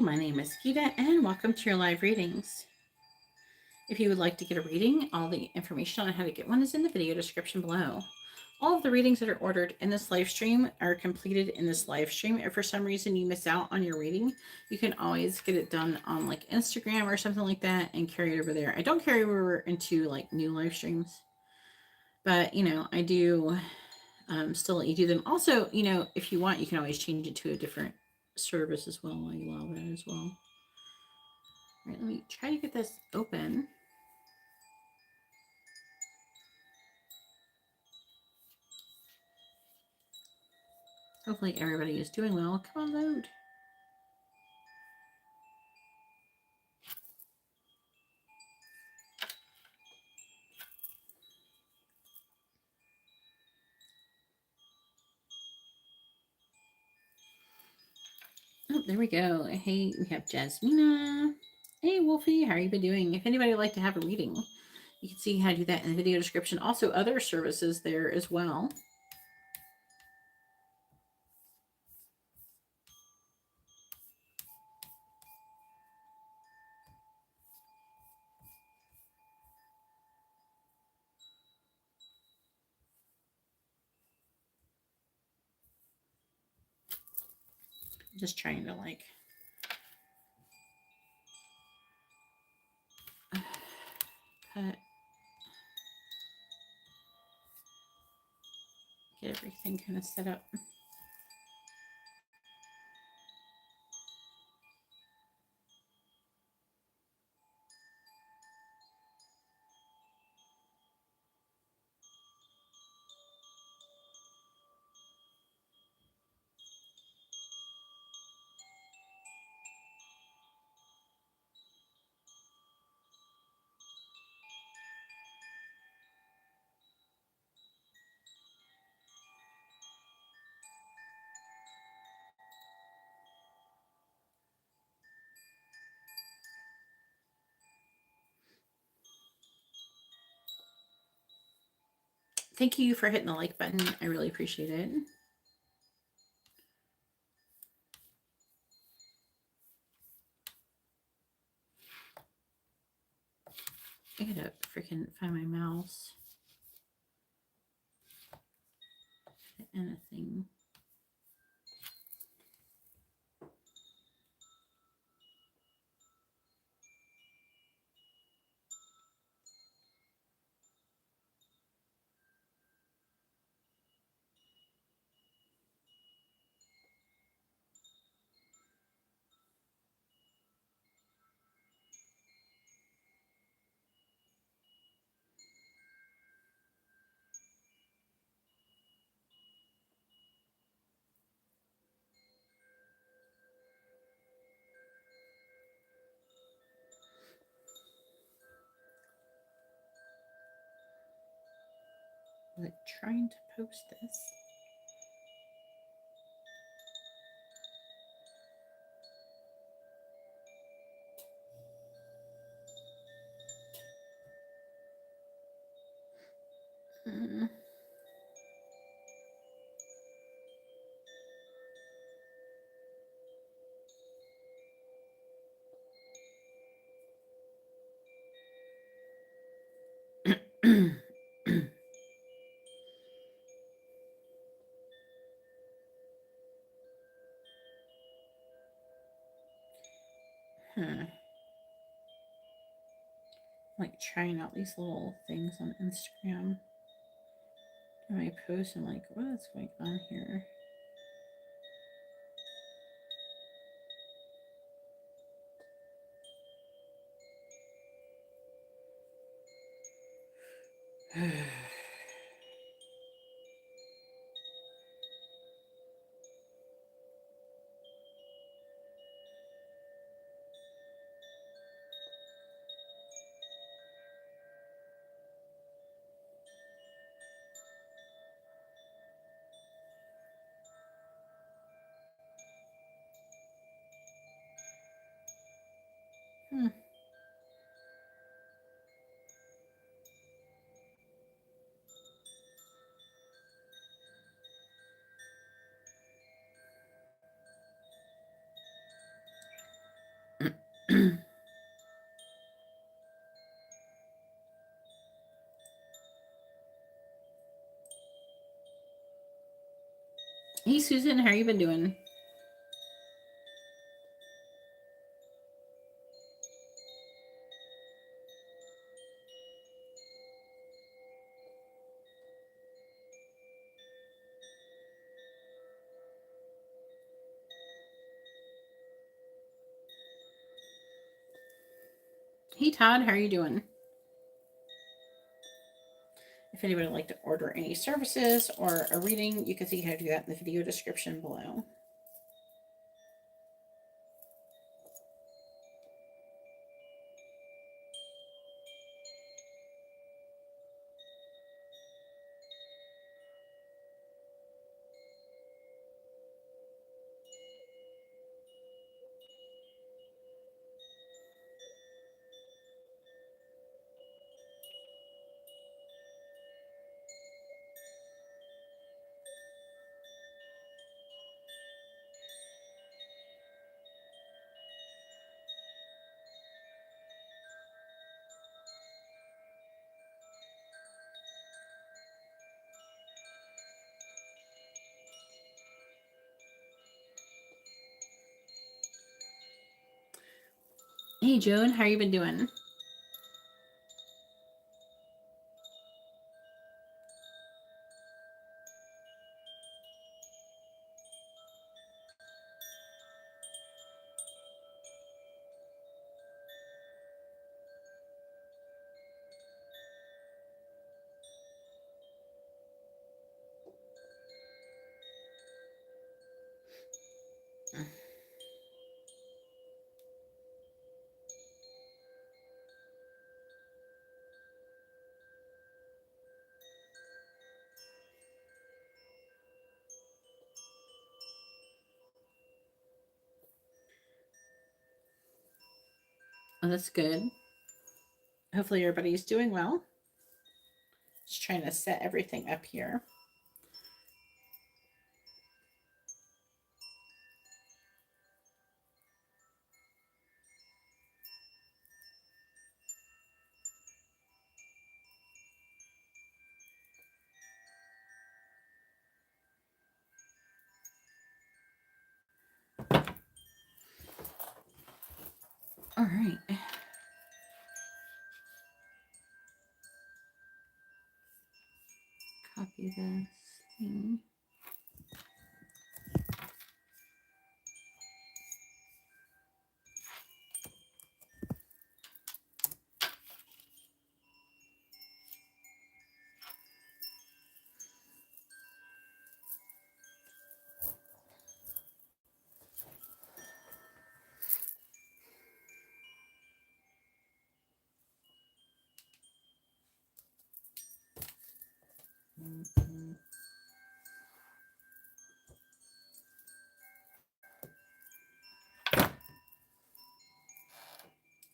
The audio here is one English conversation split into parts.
My name is Geeta and welcome to your live readings. If you would like to get a reading, all the information on how to get one is in the video description below. All of the readings that are ordered in this live stream are completed in this live stream. If for some reason you miss out on your reading, you can always get it done on like Instagram or something like that and carry it over there. I don't carry over into like new live streams, but I do still let you do them. Also, if you want, you can always change it to a different service as well. I allow that as well. All right, let me try to get this open. Hopefully everybody is doing well. Come on, load. Oh, there we go. Hey, we have Jasmina. Hey, Wolfie, how are you been doing? If anybody would like to have a reading, you can see how to do that in the video description. Also, other services there as well. I'm just trying to like put get everything kind of set up. Thank you for hitting the like button. I really appreciate it. I gotta freaking find my mouse. Anything. Like trying to post this. Like trying out these little things on Instagram. And I post, I'm like, what is going on here? Hey, Susan, how you been doing? Hey, Todd, how are you doing? If anybody would like to order any services or a reading, you can see how to do that in the video description below. Hey, Joan, how you been doing? Oh, that's good. Hopefully everybody's doing well. Just trying to set everything up here. All right. Copy this thing.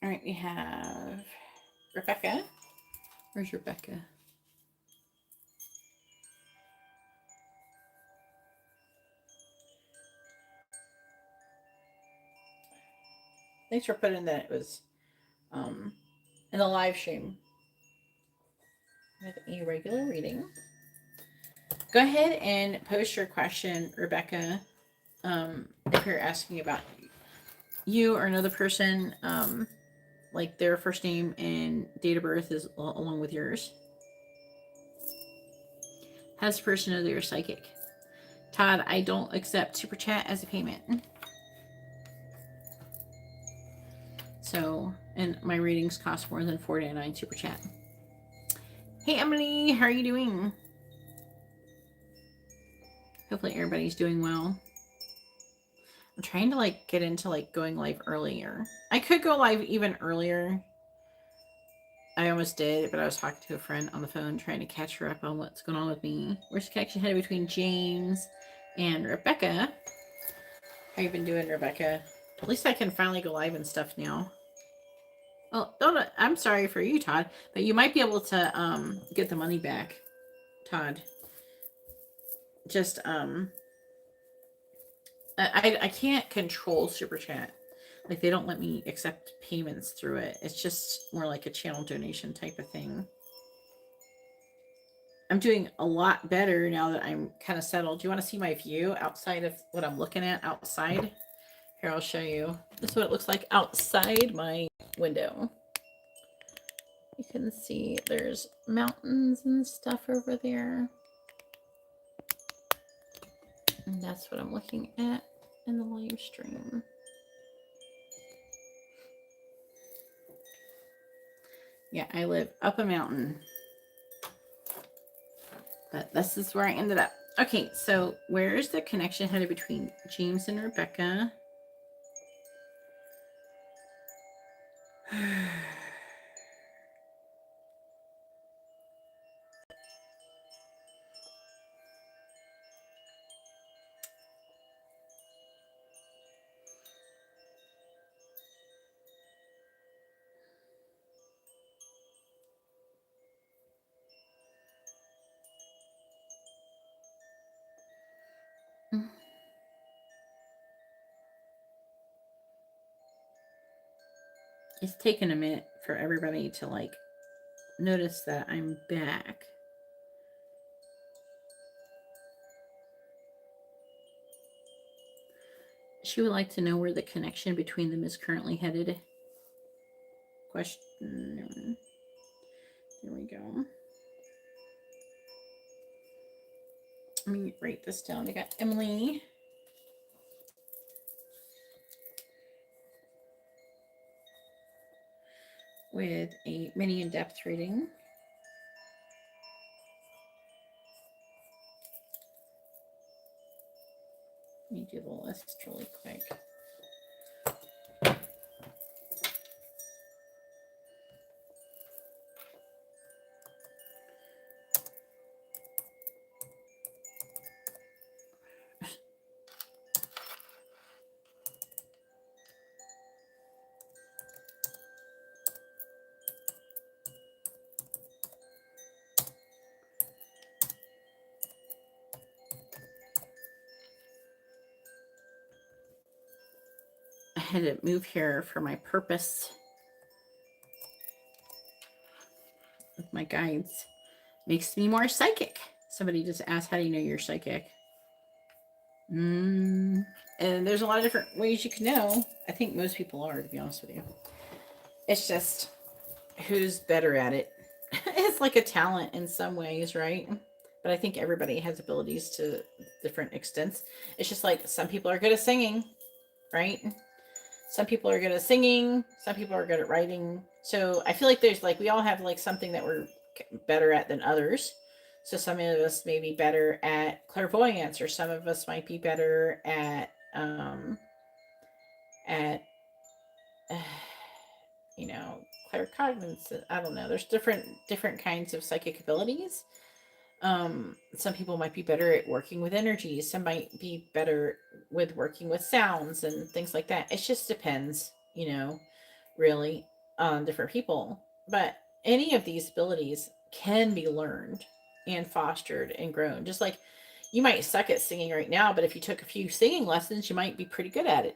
All right, we have Rebecca. Where's Rebecca? Thanks for putting that it was in the live stream with a regular reading. Go ahead and post your question, Rebecca. If you're asking about you or another person, like their first name and date of birth is along with yours. How does the person know that you're psychic? Todd, I don't accept Super Chat as a payment. So, and my readings cost more than $4.99 Super Chat. Hey, Emily, how are you doing? Hopefully everybody's doing well. I'm trying to get into going live earlier. I could go live even earlier. I almost did, but I was talking to a friend on the phone trying to catch her up on what's going on with me. Where's the connection headed between James and Rebecca? How you been doing, Rebecca? At least I can finally go live and stuff now. Well, don't. I'm sorry for you, Todd, but you might be able to get the money back, Todd. Just I can't control Super Chat. Like they don't let me accept payments through it. It's just more like a channel donation type of thing. I'm doing a lot better now that I'm kind of settled. Do you want to see my view outside of what I'm looking at outside? Here, I'll show you. This is what it looks like outside my window. You can see there's mountains and stuff over there. And that's what I'm looking at in the live stream. Yeah, I live up a mountain. But this is where I ended up. Okay, so where is the connection headed between James and Rebecca? It's taken a minute for everybody to like notice that I'm back. She would like to know where the connection between them is currently headed. Question. There we go. Let me write this down. I got Emily. With a mini in-depth reading. Let me do the list really quick. I had to move here for my purpose with my guides. Makes me more psychic. Somebody just asked, how do you know you're psychic? And there's a lot of different ways you can know. I think most people are, to be honest with you. It's just who's better at it. It's like a talent in some ways, right? But I think everybody has abilities to different extents. It's just like some people are good at singing, right? Some people are good at singing. Some people are good at writing. So I feel like there's like, we all have like something that we're better at than others. So some of us may be better at clairvoyance, or some of us might be better at you know, claircognizance. I don't know. There's different kinds of psychic abilities. Some people might be better at working with energies. Some might be better with working with sounds and things like that. It just depends, you know, really on different people. But any of these abilities can be learned and fostered and grown. Just like you might suck at singing right now, but if you took a few singing lessons, you might be pretty good at it.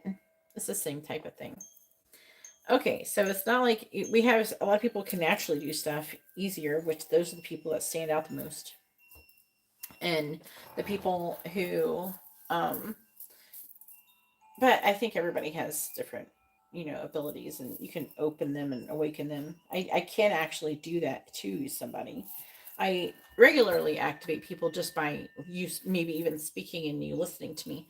It's the same type of thing. Okay, so it's not like we have a lot of people can naturally do stuff easier, which those are the people that stand out the most. And the people who but I think everybody has different, you know, abilities, and you can open them and awaken them. I can actually do that to somebody. I regularly activate people just by you maybe even speaking and you listening to me.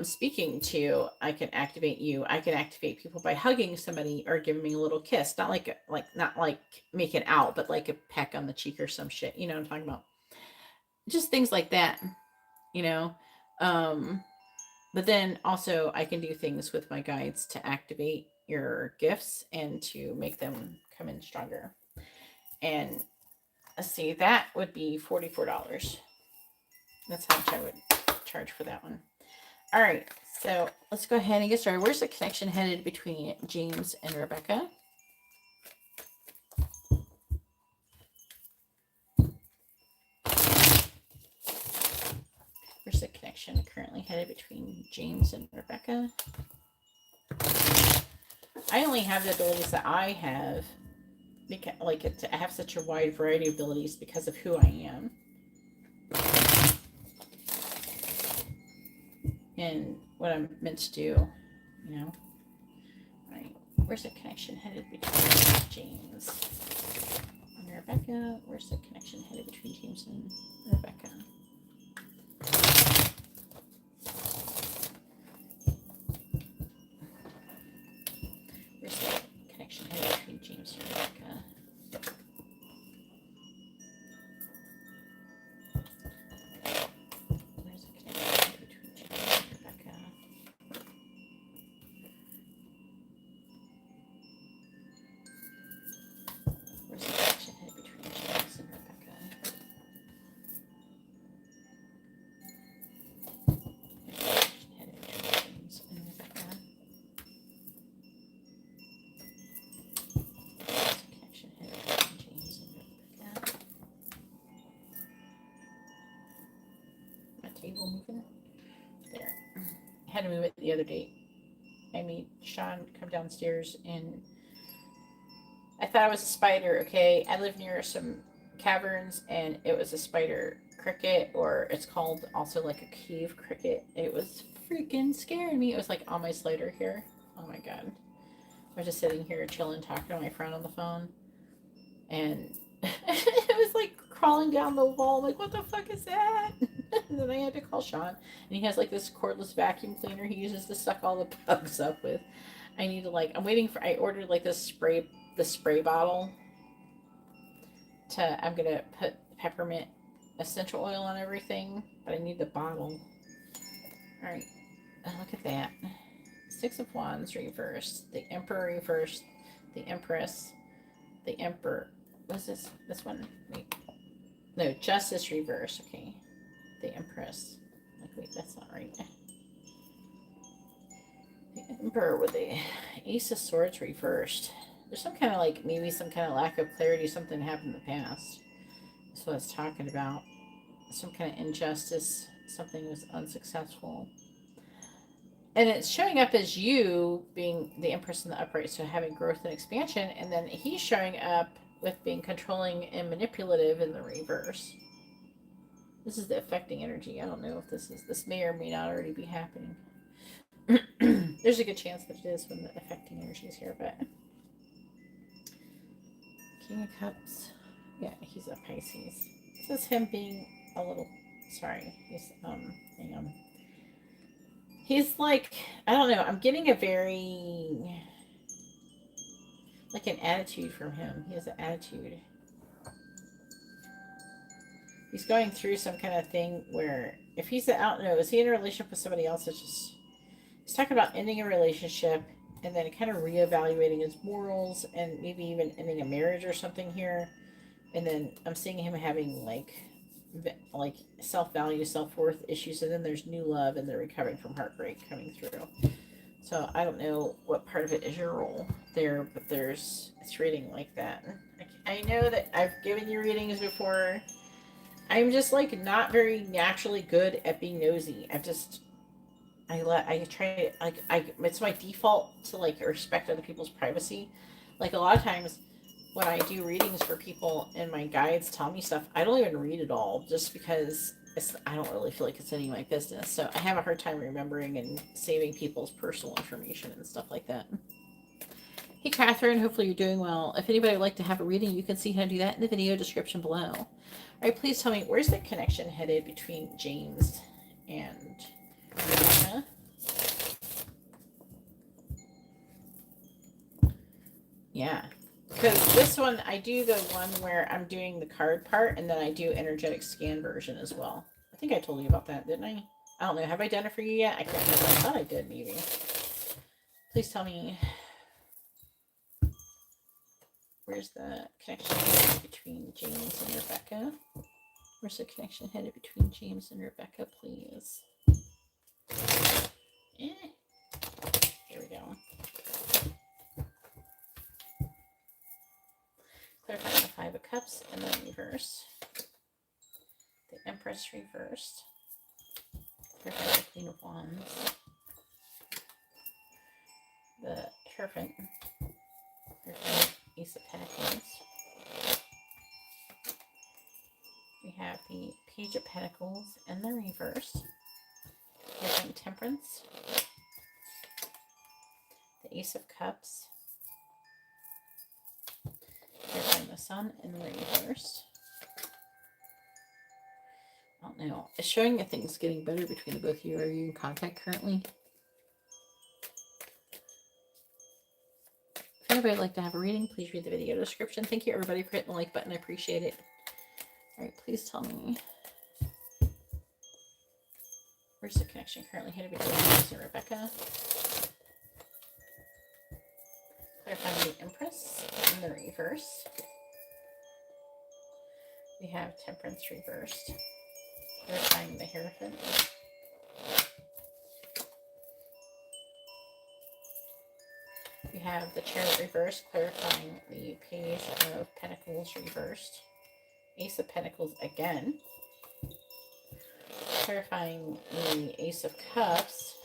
Speaking to, I can activate you. I can activate people by hugging somebody or giving me a little kiss. Not like not like making out, but like a peck on the cheek or some shit. You know what I'm talking about? Just things like that, you know. But then also I can do things with my guides to activate your gifts and to make them come in stronger. And let's see, that would be $44. That's how much I would charge for that one. All right, so let's go ahead and get started. Where's the connection headed between James and Rebecca? Where's the connection currently headed between James and Rebecca? I only have the abilities that I have, because I have such a wide variety of abilities because of who I am and what I'm meant to do, you know. Right. Where's the connection headed between James and Rebecca? Where's the connection headed between James and Rebecca? Where's the connection headed between James and Rebecca? Where's the connection headed between James and Rebecca? Where's the connection headed between James and Rebecca? Headed between James and Rebecca. Connection headed between James and Rebecca. My table moving. There. I had to move it the other day. I made Sean come downstairs and I thought it was a spider, okay? I live near some caverns and it was a spider cricket, or it's called also like a cave cricket. It was freaking scaring me. It was like on my slider here. Oh my god. I was just sitting here chilling, talking to my friend on the phone. And it was like crawling down the wall. I'm like, what the fuck is that? And then I had to call Sean. And he has like this cordless vacuum cleaner he uses to suck all the bugs up with. I need to like, I'm waiting for, I ordered like this spray bottle to, I'm gonna put peppermint essential oil on everything, but I need the bottle. Alright, look at that. Six of Wands reversed, the Emperor reversed, the Empress, the Emperor. What's this? This one? Wait. No, Justice reversed. Okay. The Empress. Like, wait, that's not right. The Emperor with the Ace of Swords reversed. There's some kind of like, maybe some kind of lack of clarity. Something happened in the past. That's what I was talking about. Some kind of injustice. Something was unsuccessful. And it's showing up as you being the Empress in the upright, so having growth and expansion. And then he's showing up with being controlling and manipulative in the reverse. This is the affecting energy. I don't know if this may or may not already be happening. There's a good chance that it is when the affecting energy is here, but King of Cups. Yeah, he's a Pisces. This is him being a little, sorry, he's, hang on. He's like, I don't know, I'm getting a very, like an attitude from him. He has an attitude. He's going through some kind of thing where, if he's, I don't know, is he in a relationship with somebody else? It's just, he's talking about ending a relationship and then kind of reevaluating his morals and maybe even ending a marriage or something here. And then I'm seeing him having like self-value, self-worth issues, and then there's new love and they're recovering from heartbreak coming through. So I don't know what part of it is your role there, but it's reading like that. I know that I've given you readings before. I'm just like not very naturally good at being nosy. I try, it's my default to like respect other people's privacy. Like a lot of times when I do readings for people and my guides tell me stuff, I don't even read it all just because I don't really feel like it's any of my business. So I have a hard time remembering and saving people's personal information and stuff like that. Hey Catherine, hopefully you're doing well. If anybody would like to have a reading, you can see how to do that in the video description below. All right, please tell me, where's the connection headed between James and Rebecca? Yeah, because this one, I do the one where I'm doing the card part, and then I do energetic scan version as well. I think I told you about that, didn't I? I don't know. Have I done it for you yet? I can't remember. I thought I did, maybe. Please tell me, where's the connection headed between James and Rebecca? Where's the connection headed between James and Rebecca, please? Here we go. Clarifying the Five of Cups and then reverse. The Empress reversed. Clarifying the Queen of Wands. The Hierophant. Hierophant, Ace of Pentacles. We have the Page of Pentacles in the reverse. Hierophant, Temperance. The Ace of Cups. Hierophant, the Sun in the reverse. I don't know. It's showing that things getting better between the both of you. Are you in contact currently? If anybody would like to have a reading, please read the video description. Thank you everybody for hitting the like button. I appreciate it. All right, please tell me. Where's the connection currently headed between James and Rebecca? Clarifying the Empress in the reverse. We have Temperance reversed. Clarifying the Hierophant. We have the Chariot reversed, clarifying the Page of Pentacles reversed. Ace of Pentacles again. Clarifying the Ace of Cups.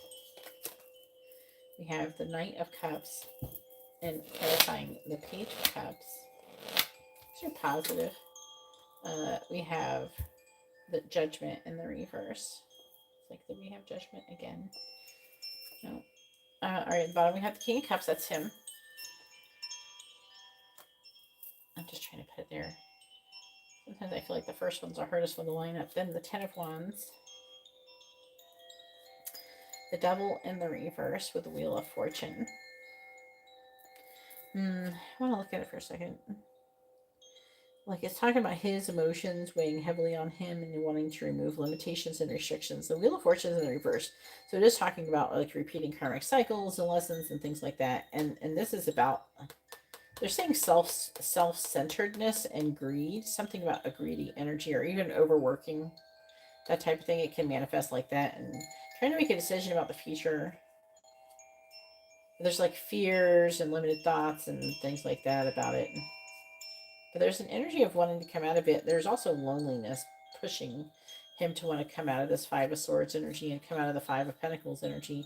We have the Knight of Cups and clarifying the Page of Cups. These are positive. We have the Judgment in the reverse. It's like, did we have Judgment again? No. All right, at the bottom we have the King of Cups. That's him. I'm just trying to put it there. Sometimes I feel like the first one's the hardest one to line up. Then the Ten of Wands. The Devil in the reverse with the Wheel of Fortune. I want to look at it for a second. Like, it's talking about his emotions weighing heavily on him and wanting to remove limitations and restrictions. The Wheel of Fortune is in the reverse. So it is talking about like repeating karmic cycles and lessons and things like that. And this is about, they're saying self-centeredness and greed. Something about a greedy energy or even overworking. That type of thing. It can manifest like that. And trying to make a decision about the future. There's like fears and limited thoughts and things like that about it. But there's an energy of wanting to come out of it. There's also loneliness pushing him to want to come out of this Five of Swords energy and come out of the Five of Pentacles energy.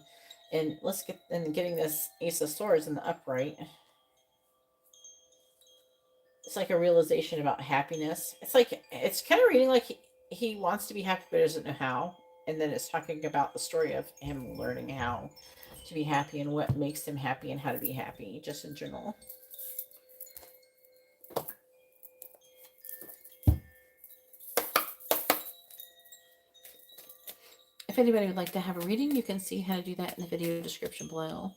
And let's get, and getting this Ace of Swords in the upright. It's like a realization about happiness. It's like, it's kind of reading like he wants to be happy but doesn't know how. And then it's talking about the story of him learning how to be happy and what makes him happy and how to be happy just in general. If anybody would like to have a reading, you can see how to do that in the video description below.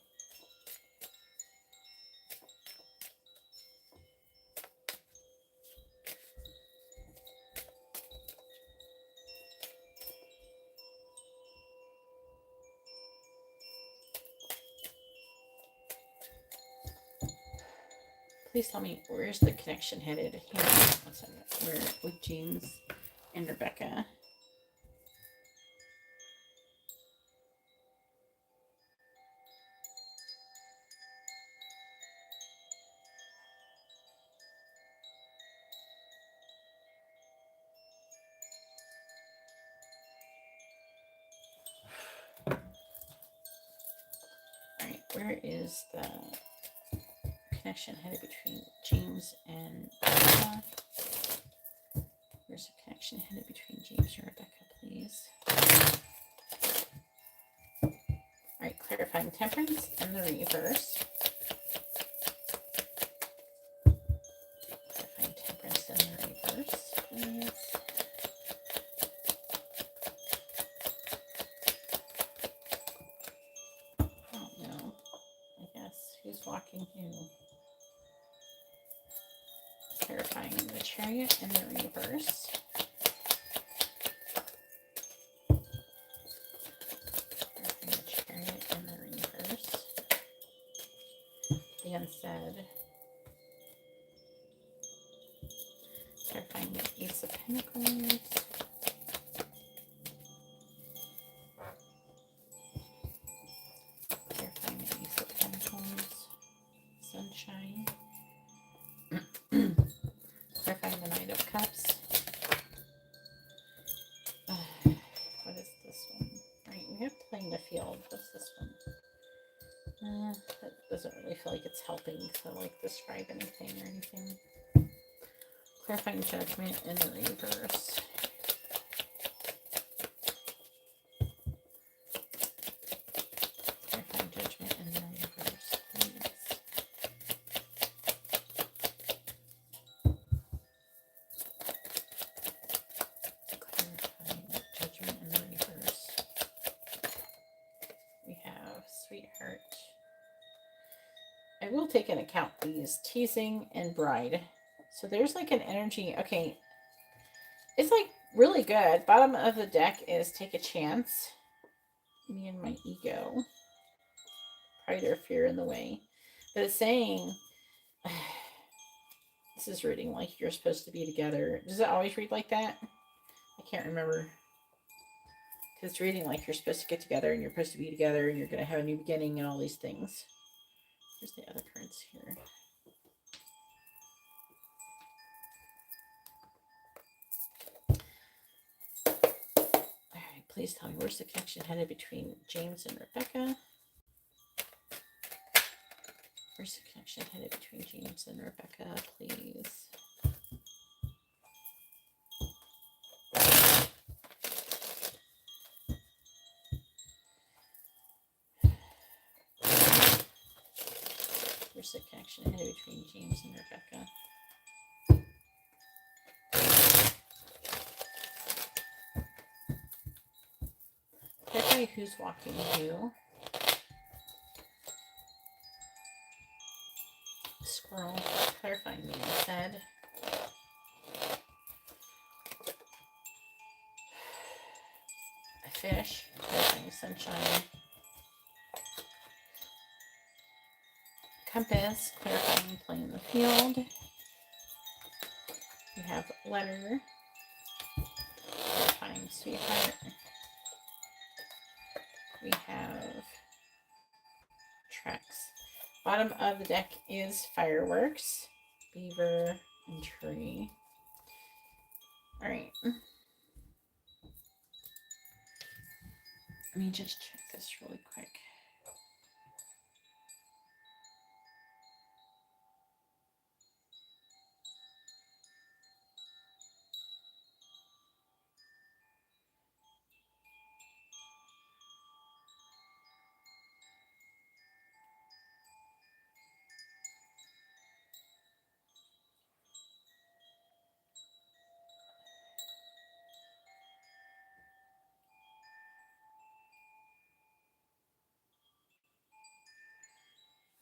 Please tell me, where's the connection headed? Here, where with James and Rebecca. Alright, where is the connection headed between James and Rebecca? Where's the connection headed between James and Rebecca, please? Alright, clarifying Temperance in the reverse. Clarifying Temperance in the reverse, please. Oh no. I guess who's walking who? Clarifying the Chariot in the reverse. Clarifying the Chariot in the reverse. The Unsaid. Clarifying the Ace of Pentacles. Clarifying the Ace of Pentacles. Sunshine. Clarifying the Knight of Cups. What is this one? Right, we have Playing the Field. What's this one? That doesn't really feel helping to like describe anything or anything. Clarifying judgment in the reverse. Clarifying judgment in the reverse, please. Clarifying judgment in the reverse. We have sweetheart. I will take into account these teasing and bride. So there's like an energy. Okay. It's like really good. Bottom of the deck is take a chance. Me and my ego. Pride or fear in the way. But it's saying, this is reading like you're supposed to be together. Does it always read like that? I can't remember. Because it's reading like you're supposed to get together and you're supposed to be together and you're going to have a new beginning and all these things. Here's the other cards here. Alright, please tell me, where's the connection headed between James and Rebecca? Where's the connection headed between James and Rebecca, please? Where's the connection headed between James and Rebecca? Clarify who's walking who. Squirrel, clarifying me instead. A fish, clarifying sunshine. Compass, clarifying playing the field. We have letter, clarifying sweetheart. We have tracks. Bottom of the deck is fireworks, beaver, and tree. All right. Let me just check this really quick.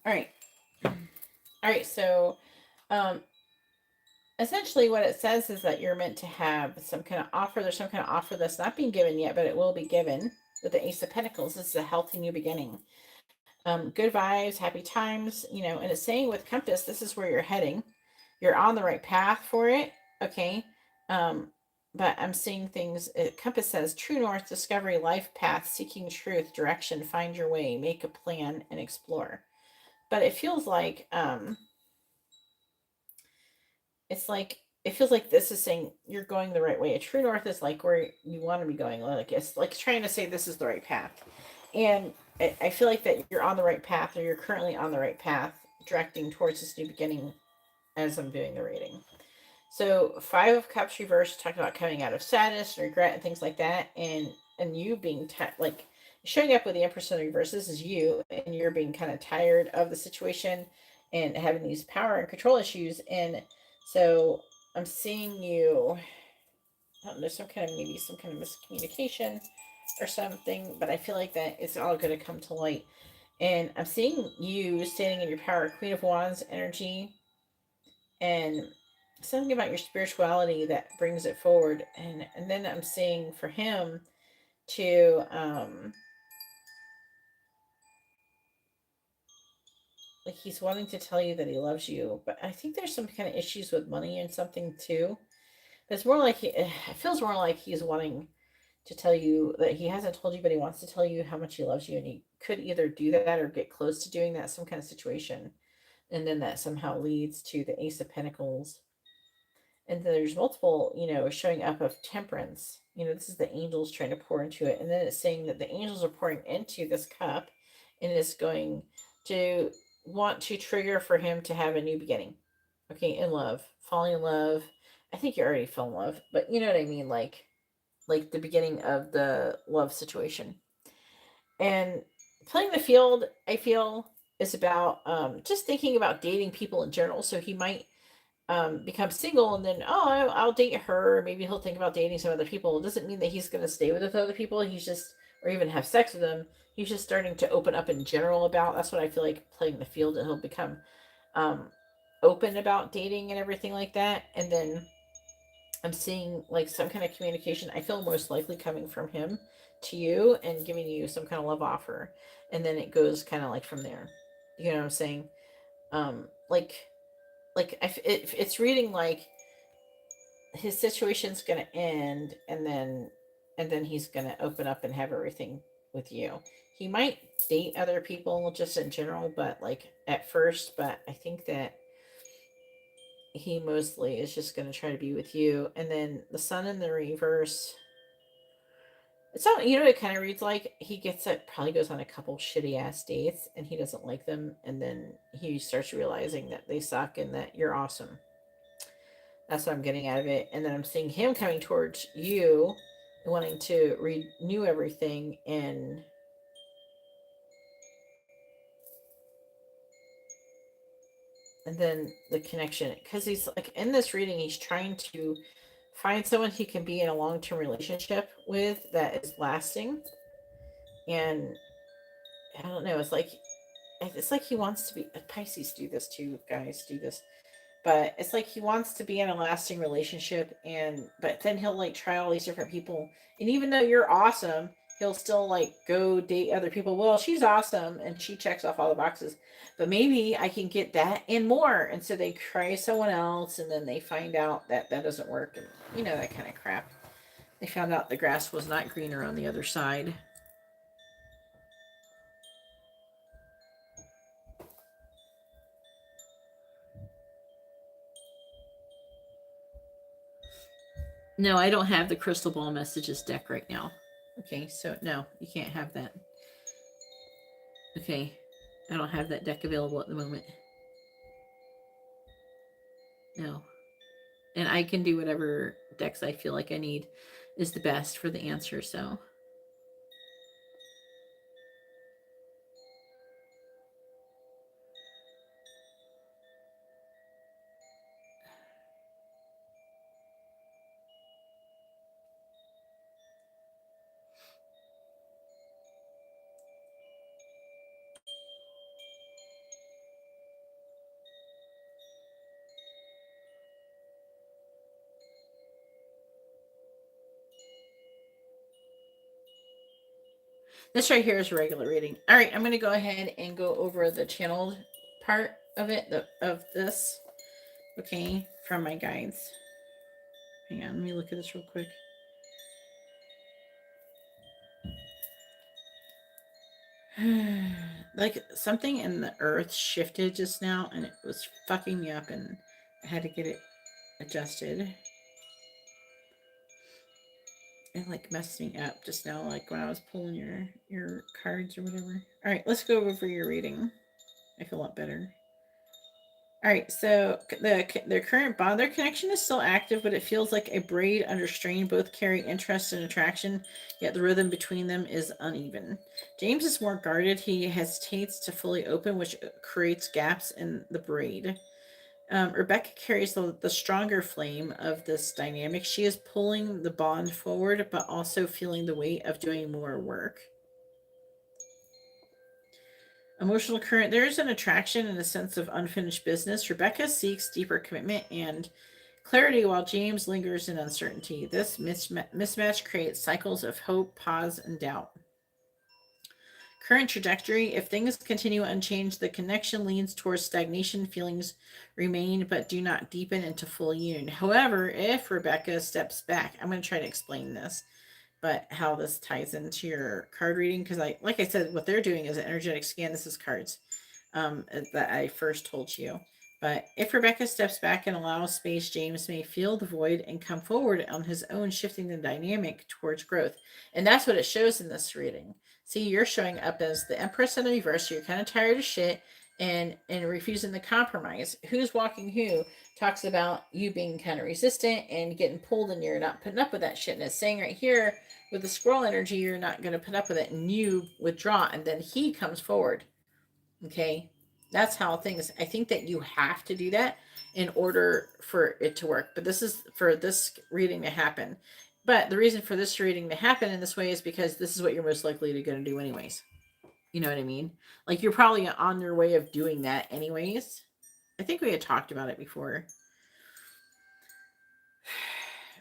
All right. All right. So, essentially what it says is that you're meant to have some kind of offer. There's some kind of offer that's not being given yet, but it will be given with the Ace of Pentacles. This is a healthy new beginning. Good vibes, happy times, you know, and it's saying with Compass, this is where you're heading. You're on the right path for it. Okay. But I'm seeing things, Compass says true north, discovery, life path, seeking truth, direction, find your way, make a plan and explore. But it feels like, it feels like this is saying you're going the right way. A true north is like where you want to be going. Like it's like trying to say this is the right path. And I feel like that you're on the right path, or you're currently on the right path, directing towards this new beginning as I'm doing the reading. So 5 of Cups reversed, talking about coming out of sadness and regret and things like that. And you being like showing up with the Empress in the reverse. This is you, and you're being kind of tired of the situation and having these power and control issues. And so I'm seeing you, I don't know, some kind of miscommunication or something, but I feel like that it's all going to come to light. And I'm seeing you standing in your power, Queen of Wands energy, and something about your spirituality that brings it forward. And then I'm seeing for him to like he's wanting to tell you that he loves you, but I think there's some kind of issues with money and something too. It's more like it feels more like he's wanting to tell you that he hasn't told you, but he wants to tell you how much he loves you, and he could either do that or get close to doing that, some kind of situation, and then that somehow leads to the Ace of Pentacles. And then there's multiple, you know, showing up of Temperance. You know, this is the angels trying to pour into it, and then it's saying that the angels are pouring into this cup, and it's going to want to trigger for him to have a new beginning. Okay, in love, falling in love. I think you already fell in love, but you know what I mean, like the beginning of the love situation. And playing the field, I feel, is about just thinking about dating people in general. So he might become single and then, oh, I'll date her. Maybe he'll think about dating some other people. It doesn't mean that he's going to stay with other people. He's just, or even have sex with them. He's just starting to open up in general about. That's what I feel like playing the field, and he'll become um, open about dating and everything like that. And then I'm seeing like some kind of communication. I feel most likely coming from him to you and giving you some kind of love offer, and then it goes kind of like from there. You know what I'm saying? Like it's reading like his situation's gonna end, and then he's gonna open up and have everything with you. He might date other people just in general, but like at first. But I think that he mostly is just going to try to be with you. And then the sun in the reverse, it's not, you know, it kind of reads like he gets it, probably goes on a couple shitty ass dates and he doesn't like them. And then he starts realizing that they suck and that you're awesome. That's what I'm getting out of it. And then I'm seeing him coming towards you, wanting to renew everything. And then the connection, because he's like in this reading, he's trying to find someone he can be in a long-term relationship with that is lasting. And I don't know, it's like he wants to be, Pisces do this too, guys do this, but it's like he wants to be in a lasting relationship, and but then he'll like try all these different people, and even though you're awesome, he'll still like go date other people. Well, she's awesome and she checks off all the boxes, but maybe I can get that and more. And so they try someone else, and then they find out that that doesn't work, and you know, that kind of crap. They found out the grass was not greener on the other side. No, I don't have the crystal ball messages deck right now. Okay, so no, you can't have that. Okay, I don't have that deck available at the moment. No. And I can do whatever decks I feel like I need is the best for the answer, so. This right here is a regular reading. All right, I'm going to go ahead and go over the channeled part of it, of this, okay, from my guides. Hang on, let me look at this real quick. Like something in the earth shifted just now and it was fucking me up, and I had to get it adjusted. It like messed me up just now, like when I was pulling your cards or whatever. All right, let's go over your reading. I feel a lot better. All right, so their current bond, their connection is still active, but it feels like a braid under strain. Both carry interest and attraction, yet the rhythm between them is uneven. James is more guarded. He hesitates to fully open, which creates gaps in the braid. Rebecca carries the stronger flame of this dynamic. She is pulling the bond forward, but also feeling the weight of doing more work. Emotional current. There is an attraction and a sense of unfinished business. Rebecca seeks deeper commitment and clarity, while James lingers in uncertainty. This mismatch creates cycles of hope, pause, and doubt. Current trajectory. If things continue unchanged, the connection leans towards stagnation. Feelings remain but do not deepen into full union. However, if Rebecca steps back, I'm going to try to explain this, but how this ties into your card reading, because like I said, what they're doing is an energetic scan. This is cards that I first told you. But if Rebecca steps back and allows space, James may feel the void and come forward on his own, shifting the dynamic towards growth. And that's what it shows in this reading. See, you're showing up as the Empress in the reverse. So you're kind of tired of shit. and refusing the compromise. Who's walking who talks about you being kind of resistant and getting pulled, and you're not putting up with that shit. And it's saying right here with the squirrel energy, you're not going to put up with it, and you withdraw, and then he comes forward. Okay, that's how things. I think that you have to do that in order for it to work. But this is for this reading to happen. But the reason for this reading to happen in this way is because this is what you're most likely to going to do anyways. You know what I mean? Like you're probably on your way of doing that anyways. I think we had talked about it before.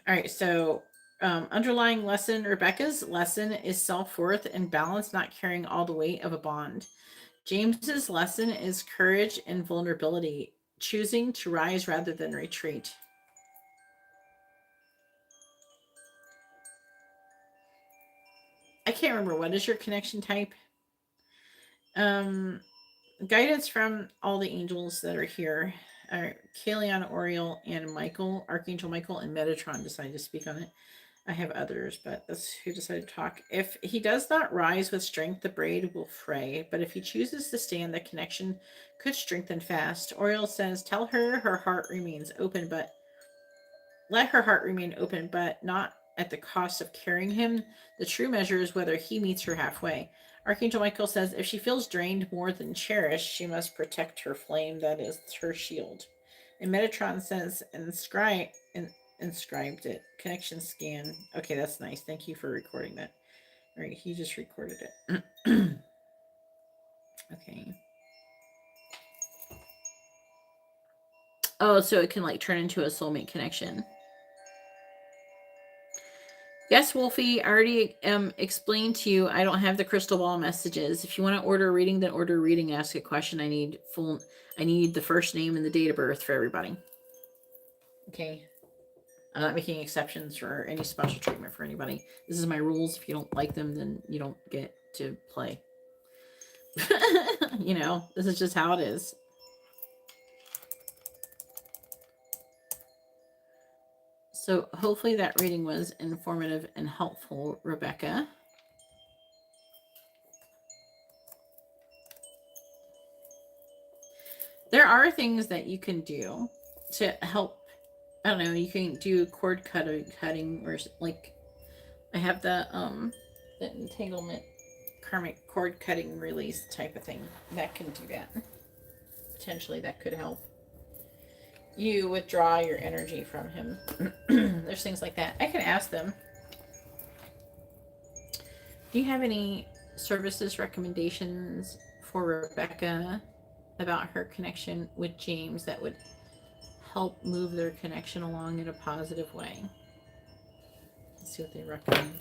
All right, so underlying lesson, Rebecca's lesson is self-worth and balance, not carrying all the weight of a bond. James's lesson is courage and vulnerability, choosing to rise rather than retreat. I can't remember, what is your connection type? Guidance from all the angels that are here. Kalion, Oriel, and Michael, Archangel Michael, and Metatron decided to speak on it. I have others, but that's who decided to talk. If he does not rise with strength, the braid will fray. But if he chooses to stand, the connection could strengthen fast. Oriel says, tell her her heart remains open, but let her heart remain open, but not at the cost of carrying him. The true measure is whether he meets her halfway. Archangel Michael says, if she feels drained more than cherished, she must protect her flame, that is her shield. And Metatron says, inscribed it. Connection scan. Okay, that's nice. Thank you for recording that. All right, he just recorded it. Okay. Oh, so it can like turn into a soulmate connection. Yes, Wolfie, I already explained to you I don't have the crystal ball messages. If you want to order a reading, then order a reading, ask a question. I need the first name and the date of birth for everybody. Okay. I'm not making exceptions for any special treatment for anybody. This is my rules. If you don't like them, then you don't get to play. You know, this is just how it is. So hopefully that reading was informative and helpful, Rebecca. There are things that you can do to help. I don't know, you can do cord cutting, or like I have the entanglement karmic cord cutting release type of thing that can do that. Potentially that could help you withdraw your energy from him. There's things like that. I can ask them. Do you have any services recommendations for Rebecca about her connection with James that would help move their connection along in a positive way? Let's see what they recommend.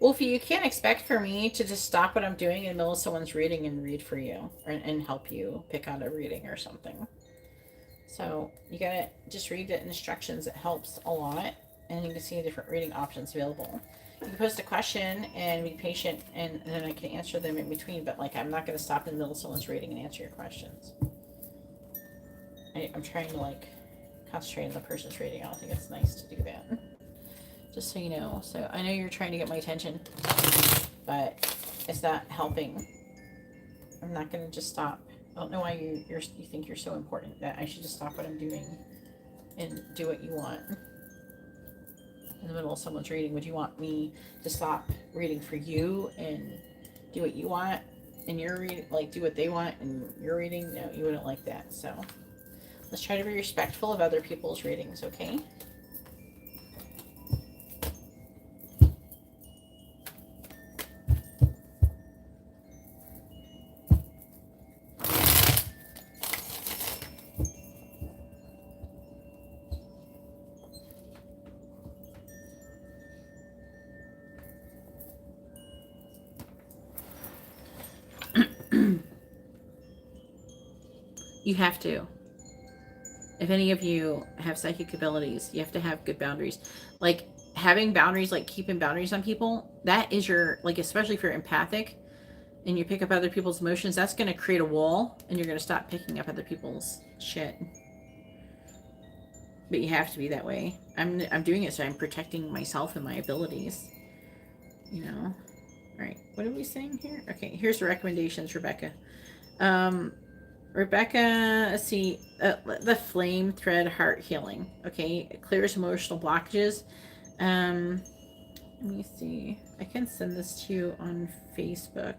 Wolfie, you can't expect for me to just stop what I'm doing in the middle of someone's reading and read for you, and help you pick out a reading or something. So you gotta just read the instructions. It helps a lot, and you can see different reading options available. You can post a question and be patient, and then I can answer them in between. But like, I'm not gonna stop in the middle of someone's reading and answer your questions. I'm trying to like concentrate on the person's reading. I don't think it's nice to do that. Just so you know. So I know you're trying to get my attention, but it's not helping. I'm not gonna just stop. I don't know why you think you're so important that I should just stop what I'm doing and do what you want. In the middle of someone's reading, would you want me to stop reading for you and do what you want and you're reading, like do what they want and you're reading? No, you wouldn't like that. So let's try to be respectful of other people's readings, okay? You have to. If any of you have psychic abilities, you have to have good boundaries. Like having boundaries, like keeping boundaries on people, that is your, like, especially if you're empathic and you pick up other people's emotions, that's going to create a wall and you're going to stop picking up other people's shit. But you have to be that way. I'm doing it so I'm protecting myself and my abilities. You know? Alright, what are we saying here? Okay, here's the recommendations, Rebecca. Rebecca, let's see, the flame thread heart healing. Okay, it clears emotional blockages. Let me see. I can send this to you on Facebook.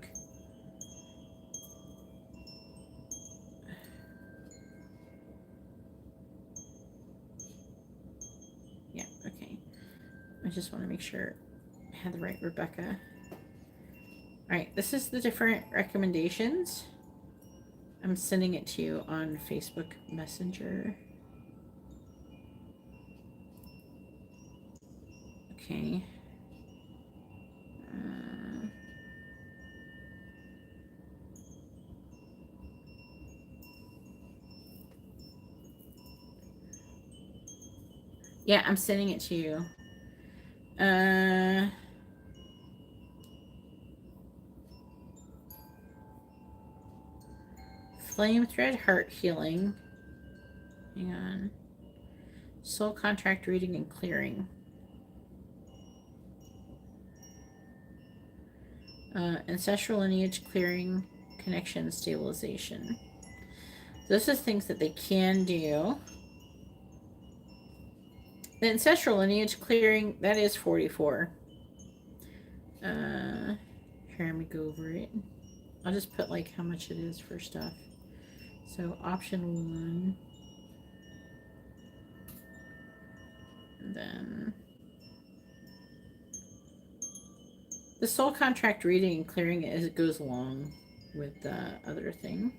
Yeah, okay. I just want to make sure I had the right Rebecca. Alright, this is the different recommendations. I'm sending it to you on Facebook Messenger. Okay. Yeah, I'm sending it to you. Flame thread heart healing. Hang on. Soul contract reading and clearing. Ancestral lineage clearing, connection, stabilization. Those are things that they can do. The ancestral lineage clearing, that is 44. Here, let me go over it. I'll just put like how much it is for stuff. So option 1. And then the soul contract reading and clearing it as it goes along with the other thing,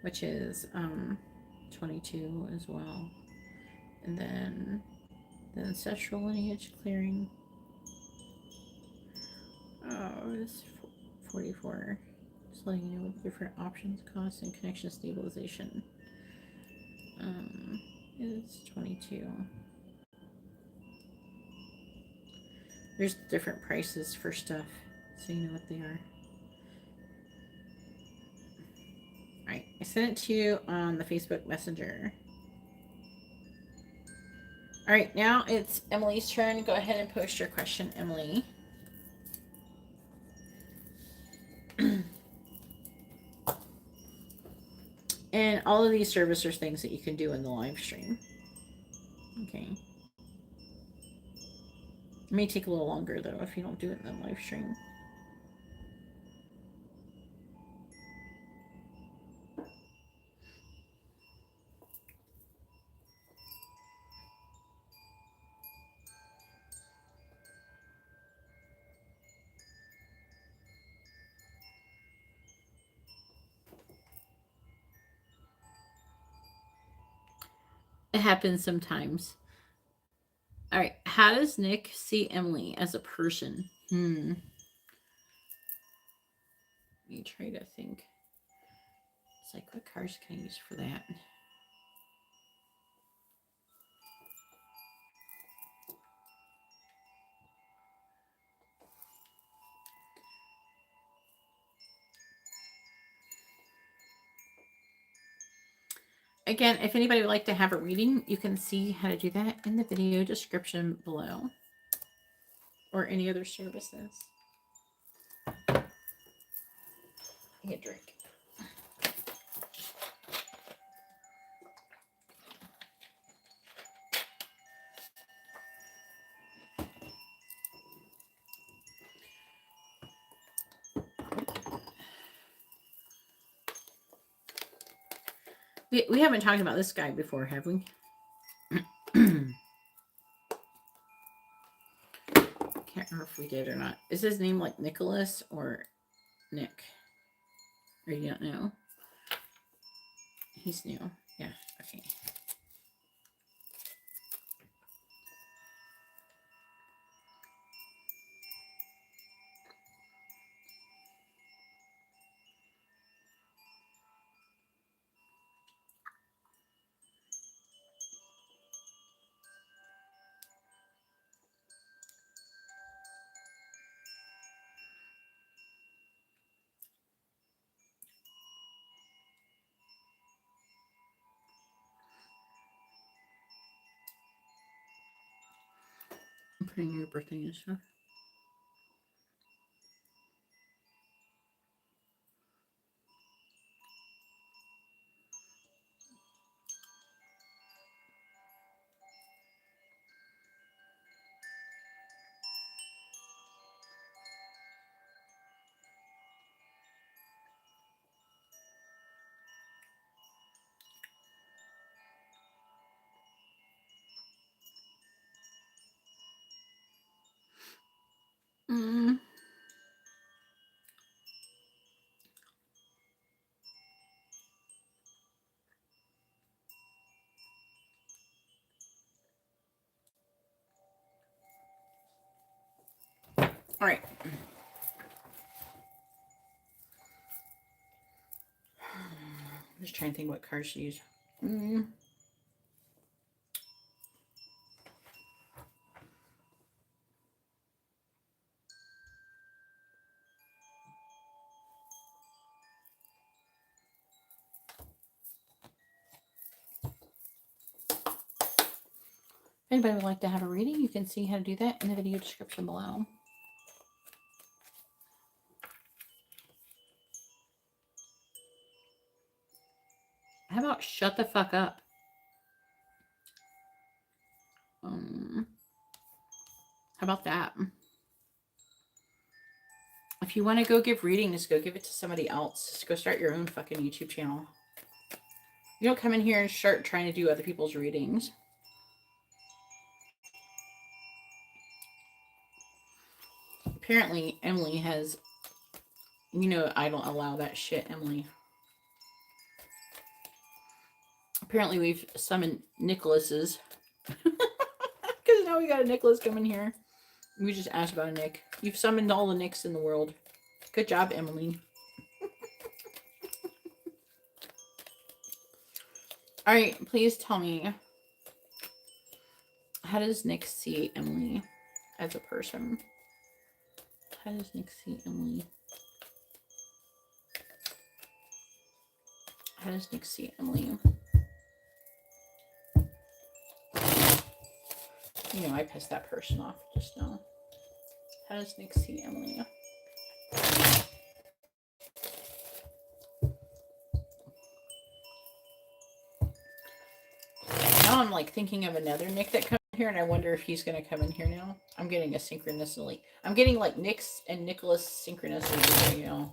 which is 22 as well. And then the ancestral lineage clearing. Oh, it's 44. Just letting you know what the different options, cost, and connection stabilization. It's 22. There's different prices for stuff, so you know what they are. Alright, I sent it to you on the Facebook Messenger. Alright, now it's Emily's turn. Go ahead and post your question, Emily. And all of these services are things that you can do in the live stream. Okay. It may take a little longer, though, if you don't do it in the live stream. It happens sometimes. All right. How does Nick see Emily as a person? Let me try to think. It's like, what cards can I use for that? Again, if anybody would like to have a reading, you can see how to do that in the video description below. Or any other services. Get a drink. We haven't talked about this guy before, have we? Can't remember if we did or not. Is his name like Nicholas or Nick? Or you don't know? He's new. Yeah, okay. putting your birthday and stuff. Mm. All right. I'm just trying to think what cards to use. Mm. If anybody would like to have a reading, you can see how to do that in the video description below. How about shut the fuck up? How about that? If you want to go give readings, go give it to somebody else. Just go start your own fucking YouTube channel. You don't come in here and start trying to do other people's readings. Apparently, Emily has... You know, I don't allow that shit, Emily. Apparently, we've summoned Nicholas's. Because now we got a Nicholas coming here. We just asked about a Nick. You've summoned all the Nicks in the world. Good job, Emily. Alright, please tell me. How does Nick see Emily as a person? How does Nick see Emily? How does Nick see Emily? You know, I pissed that person off just now. How does Nick see Emily? Now I'm like thinking of another Nick that comes in here, and I wonder if he's going to come in here now. I'm getting a synchronicity. I'm getting like Nick's and Nicholas synchronicity, you know.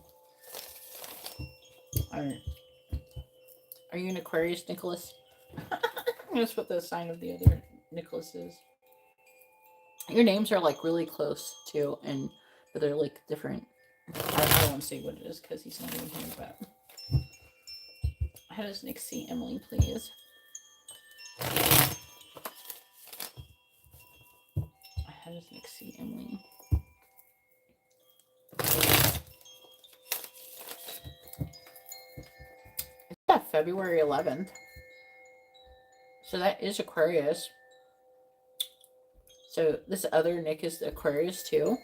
Are you an Aquarius, Nicholas? That's what the sign of the other Nicholas is. Your names are like really close too, but they're like different. I don't want to say what it is because he's not even here, but how does Nick see Emily, please? How does Nick see Emily? It's February 11th. So that is Aquarius. So this other Nick is the Aquarius too.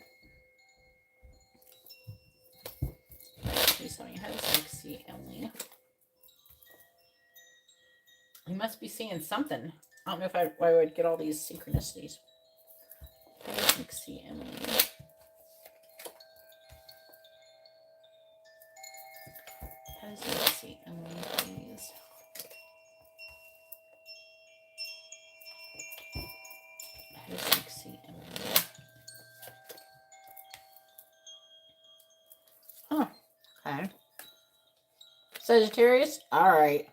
Please tell me, how does Nick see Emily? He must be seeing something. I don't know if I would get all these synchronicities. How does Nick see Emily? How does Nick see Emily, please? How does Nick see Emily? Huh. Okay. Sagittarius? Alright.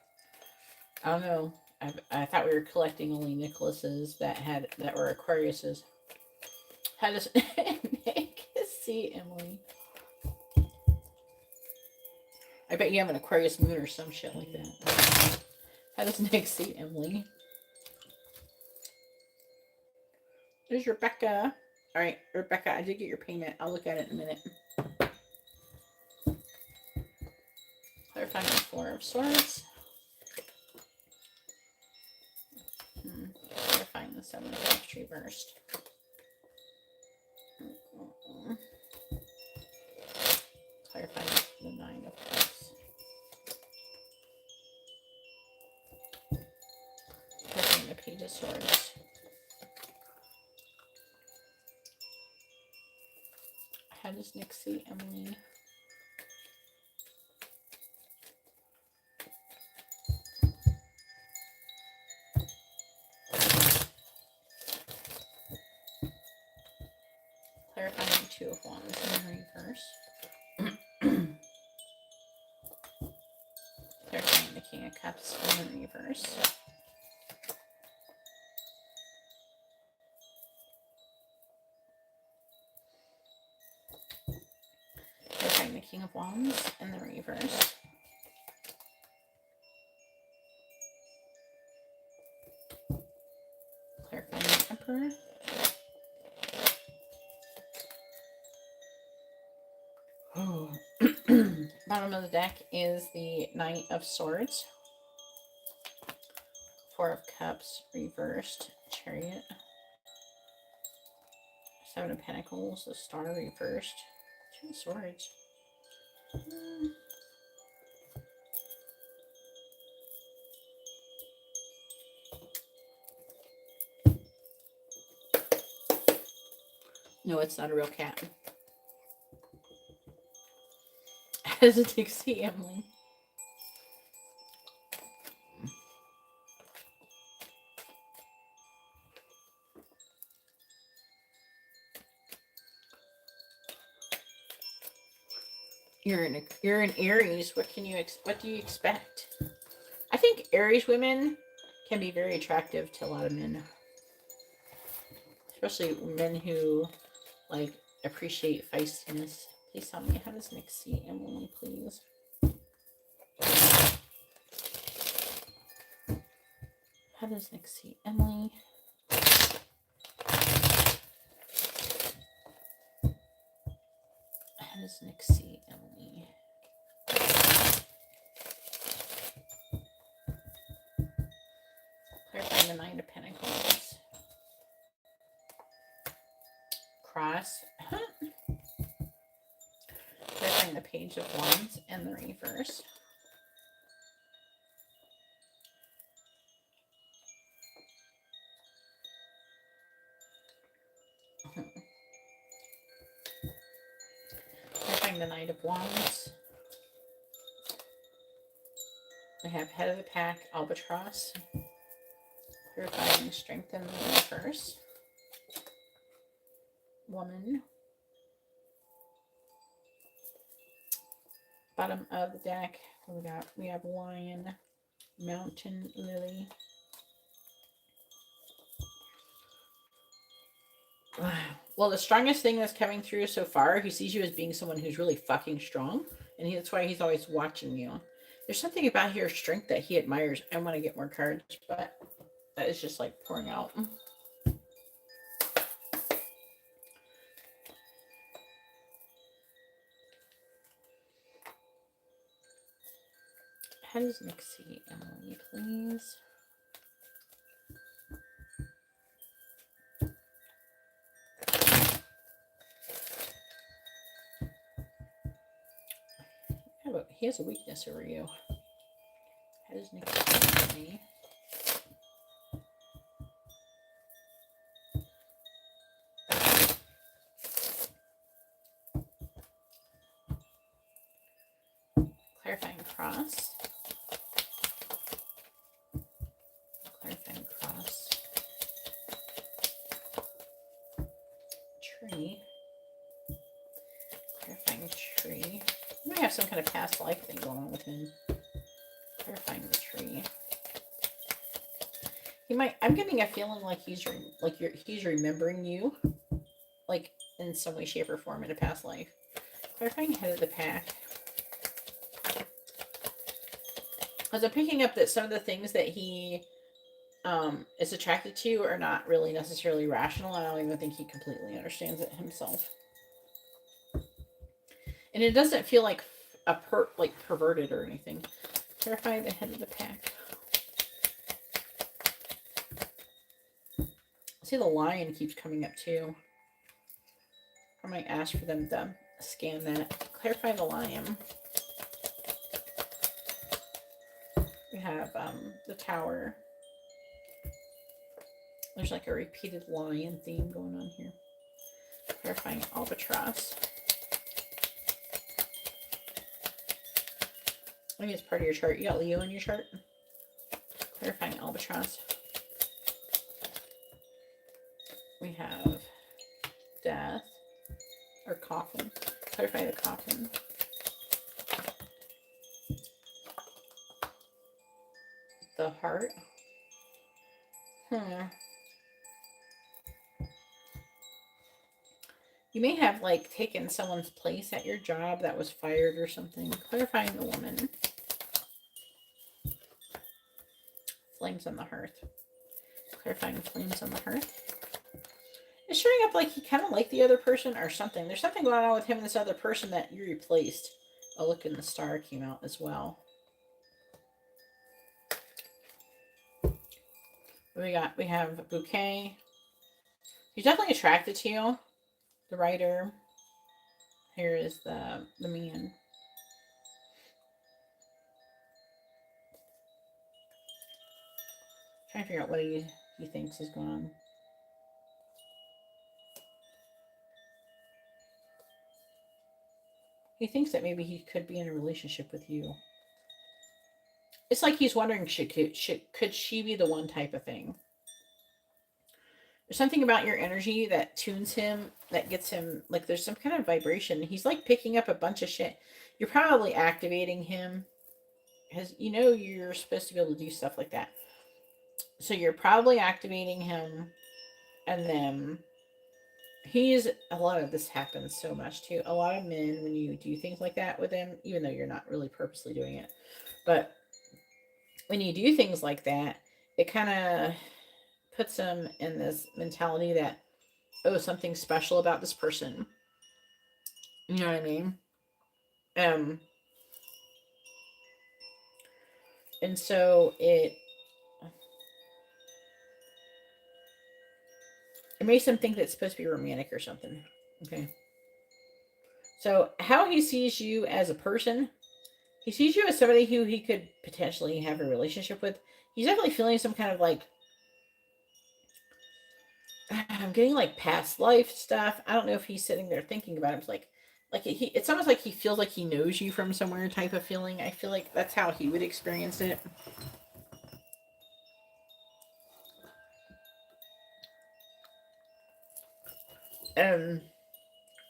I don't know. I thought we were collecting only Nicholases that were Aquariuses. How does Nick see Emily? I bet you have an Aquarius moon or some shit like that. How does Nick see Emily? There's Rebecca. Alright, Rebecca, I did get your payment. I'll look at it in a minute. Clarifying the Four of Swords. Clarifying the Seven of Cups reversed. Clarifying the Nine of Cups. Clarifying the Page of Swords. How does Nick see Emily? Clarifying Two of Wands in the reverse. Clarifying the King of Cups in the reverse. Clarifying the King of Wands in the reverse. Clarifying the Emperor. Oh. Bottom of the deck is the Knight of Swords. Four of Cups reversed. Chariot. Seven of Pentacles. The Star reversed. Two of Swords. No, it's not a real cat. As a Dixie Emily. You're an Aries. What do you expect? I think Aries women can be very attractive to a lot of men, especially men who like appreciate feistiness. Please tell me, how does Nick see Emily, please? How does Nick see Emily? How does Nick see Emily? Clarifying the Nine of Pentacles. Cross. Clarifying the Page of Wands and the reverse. Clarifying the Knight of Wands. We have Head of the Pack, Albatross. Clarifying Strength in the reverse. Woman. Bottom of the deck, we have Lion, Mountain, Lily. Well, the strongest thing that's coming through so far, he sees you as being someone who's really fucking strong, and that's why he's always watching you. There's something about your strength that he admires. I want to get more cards, but that is just like pouring out. How does Nick see Emily, please? He has a weakness over you. How does Nick see Emily? Clarifying Cross. Clarifying Cross. Tree. Clarifying Tree. You might have some kind of past life thing going on with him. Clarifying the Tree. He might. I'm getting a feeling like he's remembering you, like in some way, shape, or form in a past life. Clarifying Head of the Pack. Because I'm picking up that some of the things that he is attracted to are not really necessarily rational. I don't even think he completely understands it himself. And it doesn't feel like perverted or anything. Clarify the Head of the Pack. See, the Lion keeps coming up too. I might ask for them to scan that. Clarify the Lion. We have the Tower. There's like a repeated lion theme going on here. Clarifying Albatross. Maybe it's part of your chart. You got Leo in your chart. Clarifying albatross. We have death or coffin. Clarify the coffin. The heart. You may have like taken someone's place at your job that was fired or something. Clarifying the woman. Flames on the hearth. Clarifying flames on the hearth. It's showing up like he kind of liked the other person or something. There's something going on with him and this other person that you replaced. Oh, look, and the star came out as well. What we have bouquet. He's definitely attracted to you. The writer. Here is the man. Trying to figure out what he thinks is going on. He thinks that maybe he could be in a relationship with you. It's like he's wondering, could she be the one type of thing? There's something about your energy that tunes him, that gets him, like there's some kind of vibration. He's like picking up a bunch of shit. You're probably activating him. Because you know you're supposed to be able to do stuff like that. So you're probably activating him. And then a lot of this happens so much too. A lot of men, when you do things like that with them, even though you're not really purposely doing it, but when you do things like that, it kind of puts them in this mentality that, oh, something special about this person. You know what I mean? And so it makes them think that it's supposed to be romantic or something. Okay. So how he sees you as a person, he sees you as somebody who he could potentially have a relationship with. He's definitely feeling some kind of like, I'm getting like past life stuff. I don't know if he's sitting there thinking about it. It's like it's almost like he feels like he knows you from somewhere type of feeling. I feel like that's how he would experience it.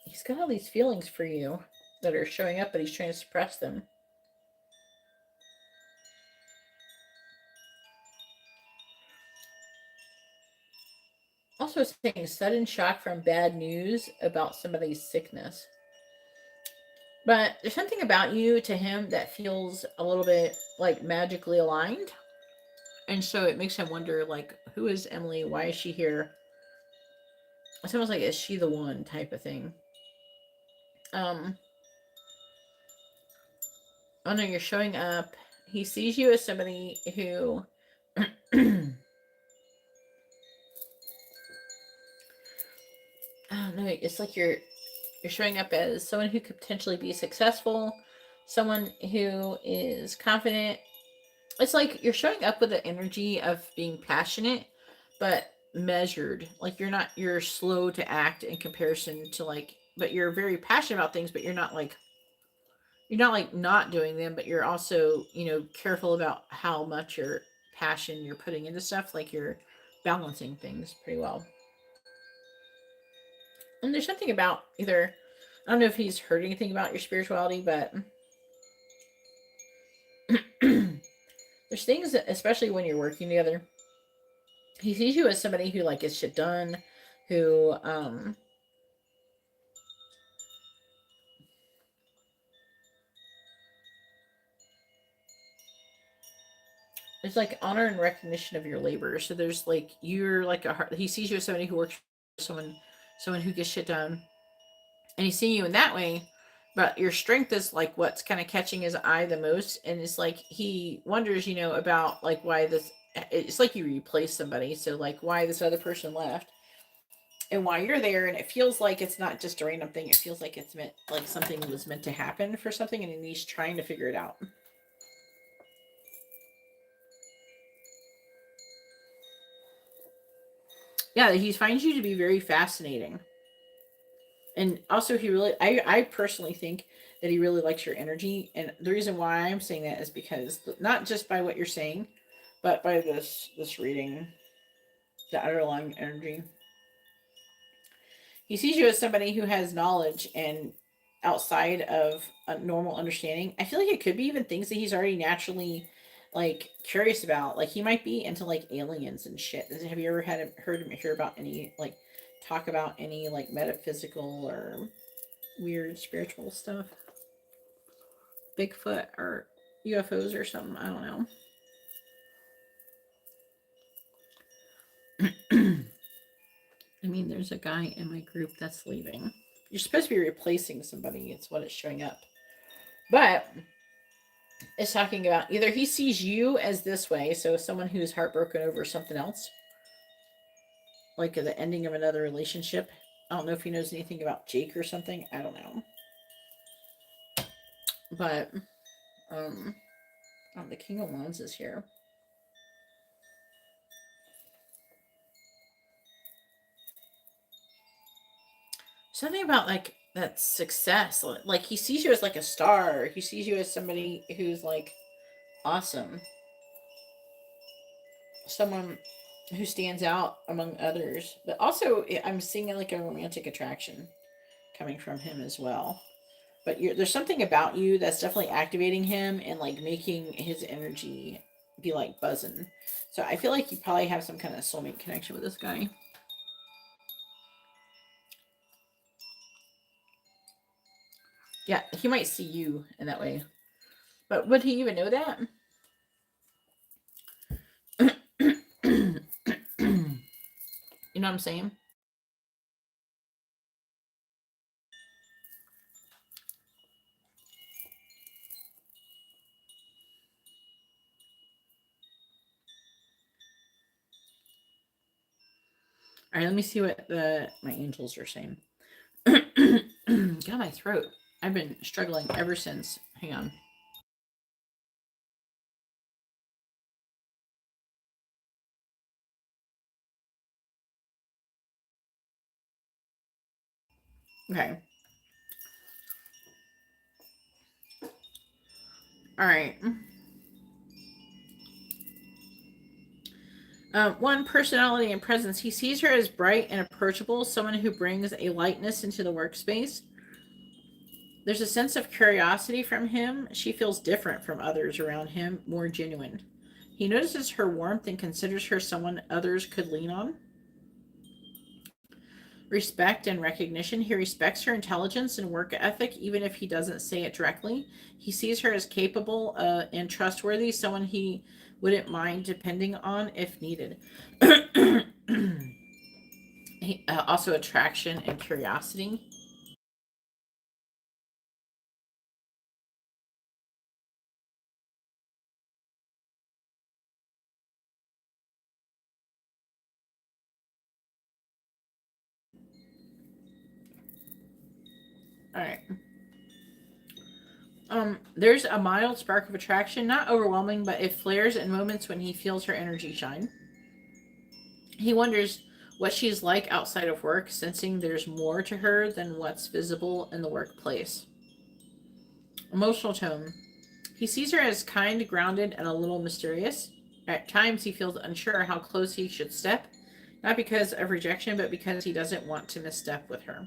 He's got all these feelings for you that are showing up, but he's trying to suppress them. Also saying sudden shock from bad news about somebody's sickness. But there's something about you to him that feels a little bit like magically aligned. And so it makes him wonder, like, who is Emily? Why is she here? It's almost like, is she the one type of thing. Oh no, you're showing up. He sees you as somebody who oh no, it's like you're showing up as someone who could potentially be successful, someone who is confident. It's like you're showing up with the energy of being passionate, but measured. Like you're slow to act in comparison to like, but you're very passionate about things, but you're not like not doing them, but you're also, careful about how much your passion you're putting into stuff. Like you're balancing things pretty well. And there's something about either, I don't know if he's heard anything about your spirituality, but there's things that, especially when you're working together, he sees you as somebody who like gets shit done, who there's like honor and recognition of your labor. So there's like you're like he sees you as somebody who works for someone who gets shit done, and he's seeing you in that way. But your strength is like what's kind of catching his eye the most, and it's like he wonders, about like why this. It's like you replace somebody, so like why this other person left, and why you're there, and it feels like it's not just a random thing. It feels like it's meant, like something was meant to happen for something, and he's trying to figure it out. Yeah, he finds you to be very fascinating. And also he really, I personally think that he really likes your energy. And the reason why I'm saying that is because not just by what you're saying, but by this reading, the underlying energy. He sees you as somebody who has knowledge and outside of a normal understanding. I feel like it could be even things that he's already naturally like curious about. Like he might be into like aliens and shit. Have you ever heard him hear about any like talk about any like metaphysical or weird spiritual stuff? Bigfoot or UFOs or something? I don't know. I mean, there's a guy in my group that's leaving. You're supposed to be replacing somebody. It's what it's showing up. But it's talking about either he sees you as this way, so someone who's heartbroken over something else, like the ending of another relationship. I don't know if he knows anything about Jake or something. I don't know. But oh, the King of Wands is here. Something about like that success. Like he sees you as like a star. He sees you as somebody who's like awesome. Someone who stands out among others. But also I'm seeing like a romantic attraction coming from him as well. But there's something about you that's definitely activating him and like making his energy be like buzzing. So I feel like you probably have some kind of soulmate connection with this guy. Yeah, he might see you in that way. But would he even know that? You know what I'm saying? All right, let me see what my angels are saying. God, my throat. I've been struggling ever since. Hang on. Okay. All right. One, personality and presence. He sees her as bright and approachable, someone who brings a lightness into the workspace. There's a sense of curiosity from him. She feels different from others around him, more genuine. He notices her warmth and considers her someone others could lean on. Respect and recognition. He respects her intelligence and work ethic, even if he doesn't say it directly. He sees her as capable and trustworthy, someone he wouldn't mind depending on if needed. Also, attraction and curiosity. All right. There's a mild spark of attraction, not overwhelming, but it flares in moments when he feels her energy shine. He wonders what she's like outside of work, sensing there's more to her than what's visible in the workplace. Emotional tone. He sees her as kind, grounded, and a little mysterious. At times, he feels unsure how close he should step, not because of rejection, but because he doesn't want to misstep with her.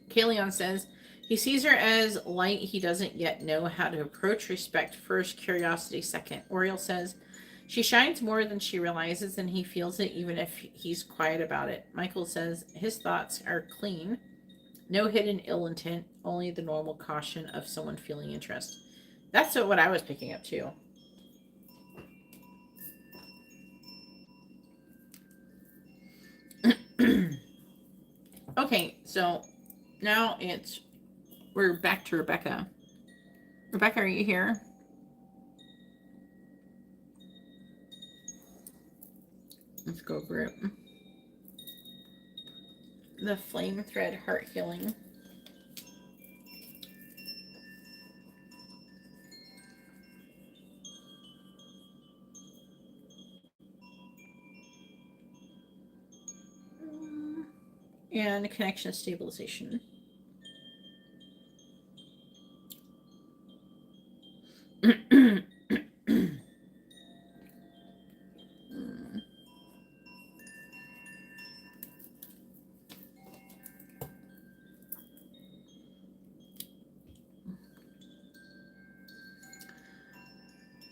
Kalion says he sees her as light he doesn't yet know how to approach. Respect first, curiosity second. Oriel says she shines more than she realizes, and he feels it even if he's quiet about it. Michael says his thoughts are clean, no hidden ill intent, only the normal caution of someone feeling interest. That's what I was picking up too. Okay, so now we're back to Rebecca. Rebecca, are you here? Let's go over it. The flame thread heart healing. and connection stabilization.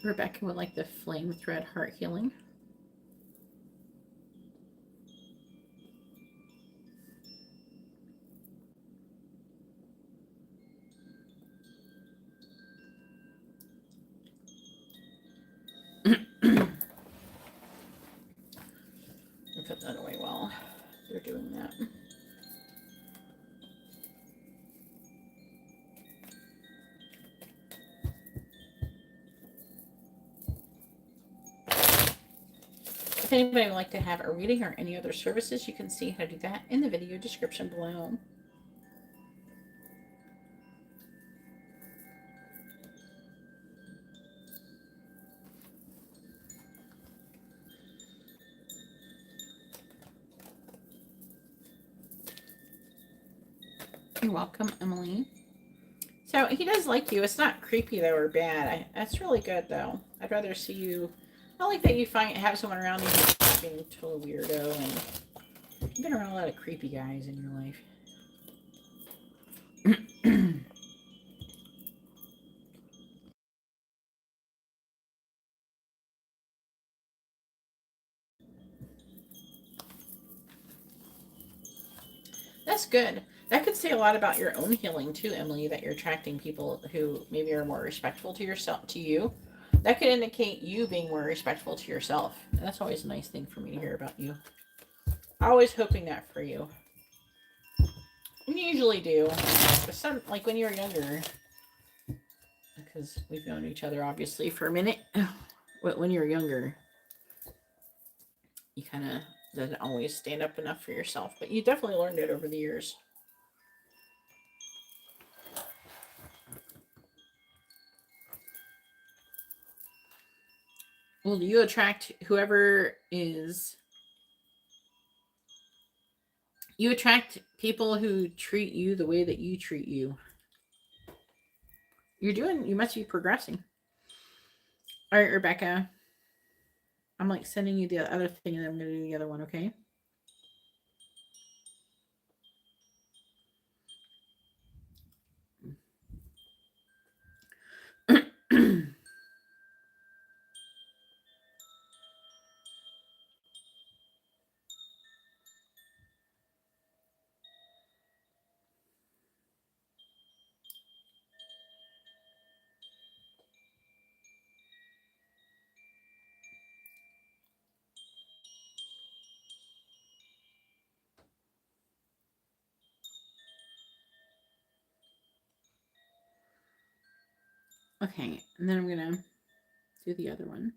Rebecca would like the flame thread heart healing. Put that away while they're doing that. If anybody would like to have a reading or any other services, you can see how to do that in the video description below. You're welcome, Emily. So he does like you. It's not creepy though or bad. That's really good though. I'd rather see you. I like that you have someone around you who's being a total weirdo, and you've been around a lot of creepy guys in your life. That's good. That could say a lot about your own healing too, Emily, that you're attracting people who maybe are more respectful to you. That could indicate you being more respectful to yourself. And that's always a nice thing for me to hear about you. Always hoping that for you. And you usually do. But some, like when you were younger, because we've known each other obviously for a minute. When you were younger, you kind of didn't always stand up enough for yourself. But you definitely learned it over the years. Well, you attract whoever is. You attract people who treat you the way that you treat you. You must be progressing. All right, Rebecca. I'm like sending you the other thing and then I'm going to do the other one, okay? Okay, and then I'm going to do the other one.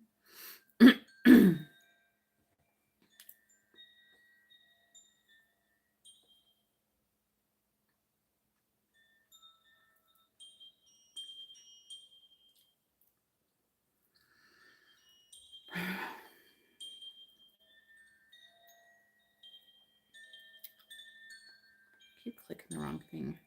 Keep clicking the wrong thing.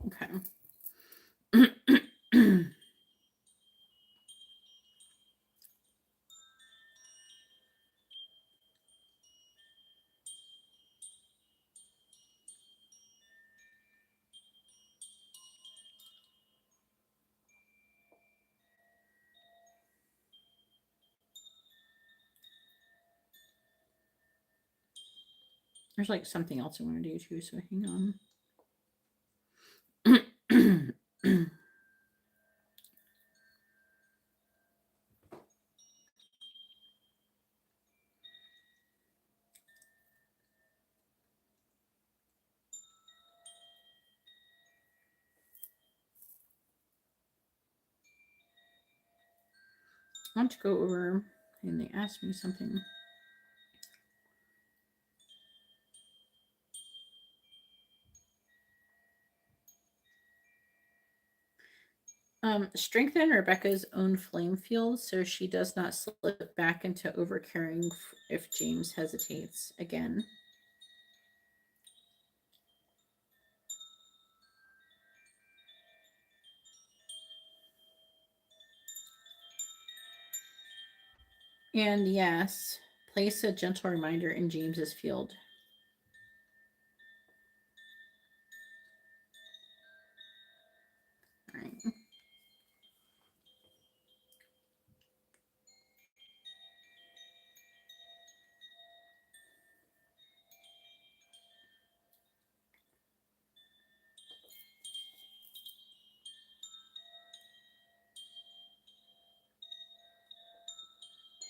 Okay. There's like something else I want to do too, so hang on. I want to go over, and they asked me something. Strengthen Rebecca's own flame field so she does not slip back into overcaring if James hesitates again. And yes, place a gentle reminder in James's field. All right.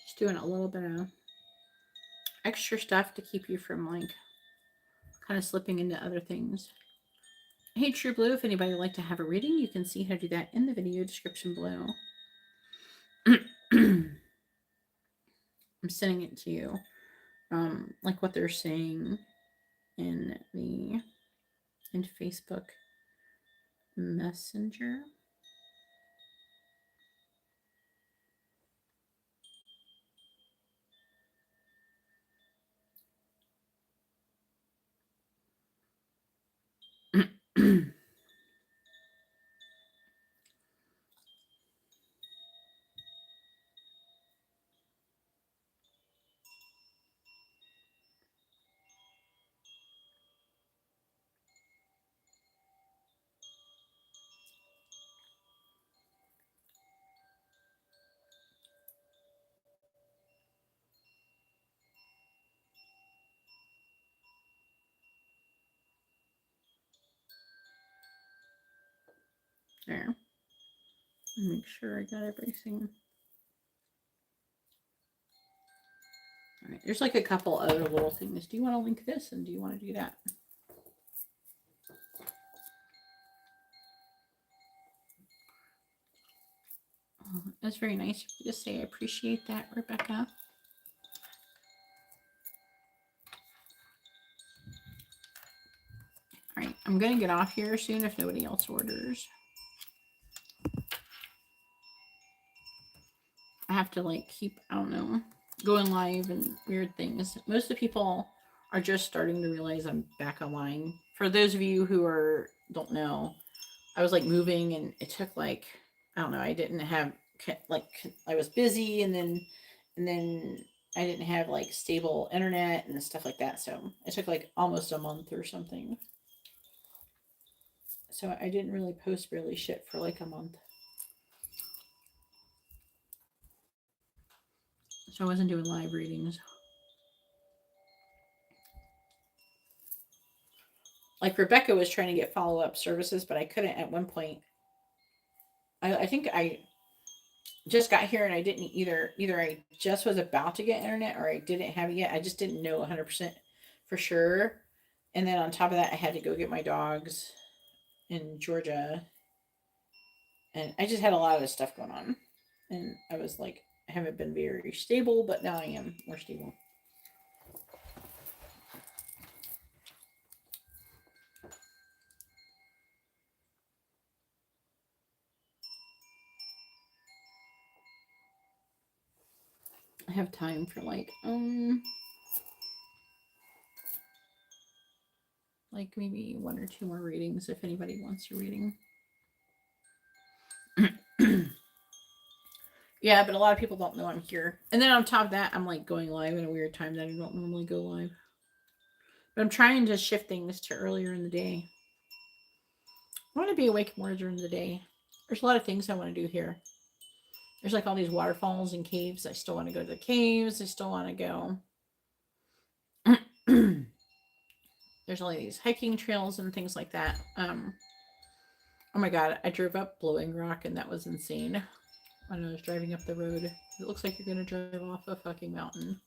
Just doing a little bit of extra stuff to keep you from like kind of slipping into other things. Hey, True Blue, if anybody would like to have a reading, you can see how to do that in the video description below. I'm sending it to you. Like what they're saying in Facebook Messenger. There. Make sure I got everything. All right. There's like a couple other little things. Do you want to link this and do you want to do that? Oh, that's very nice. Just say I appreciate that, Rebecca. All right. I'm going to get off here soon if nobody else orders. I have to like keep, I don't know, going live and weird things. Most of the people are just starting to realize I'm back online. For those of you who don't know, I was like moving and it took like, I don't know, I didn't have like, I was busy and then I didn't have like stable internet and stuff like that. So it took like almost a month or something. So I didn't really post really shit for like a month. So I wasn't doing live readings. Like Rebecca was trying to get follow-up services, but I couldn't at one point. I think I just got here and I didn't either I just was about to get internet or I didn't have it yet. I just didn't know 100% for sure. And then on top of that, I had to go get my dogs in Georgia. And I just had a lot of stuff going on. And I was like, I haven't been very stable, but now I am more stable. I have time for like maybe one or two more readings if anybody wants a reading. Yeah, but a lot of people don't know I'm here. And then on top of that, I'm like going live at a weird time that I don't normally go live. But I'm trying to shift things to earlier in the day. I want to be awake more during the day. There's a lot of things I want to do here. There's like all these waterfalls and caves. I still want to go to the caves. I still want to go. There's all these hiking trails and things like that. Oh my god, I drove up Blowing Rock and that was insane. When I was driving up the road, it looks like you're gonna drive off a fucking mountain.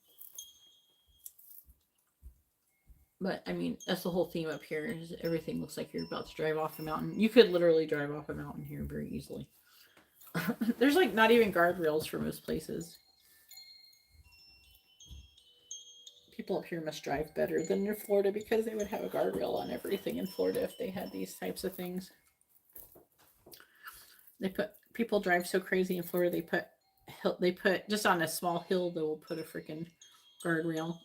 But I mean, that's the whole theme up here. Is everything looks like you're about to drive off a mountain. You could literally drive off a mountain here very easily. There's like not even guardrails for most places. People up here must drive better than in Florida because they would have a guardrail on everything in Florida if they had these types of things. People drive so crazy in Florida. They put just on a small hill. They will put a freaking guardrail.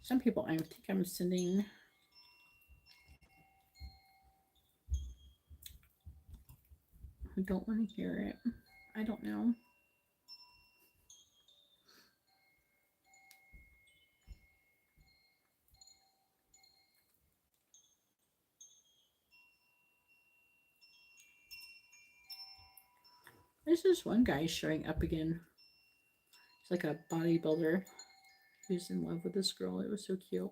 Some people, I think I'm sending. Who don't want to hear it. I don't know. There's this one guy showing up again. He's like a bodybuilder who's in love with this girl. It was so cute.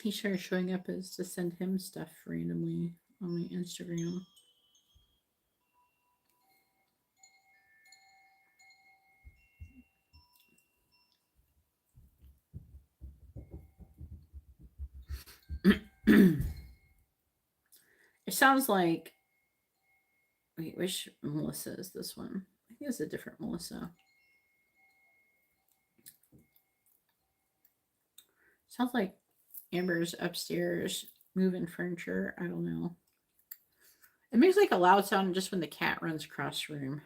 He started showing up as to send him stuff randomly on my Instagram. It sounds like. Wait, which Melissa is this one? I think it's a different Melissa. Sounds like Amber's upstairs moving furniture. I don't know. It makes like a loud sound just when the cat runs across the room.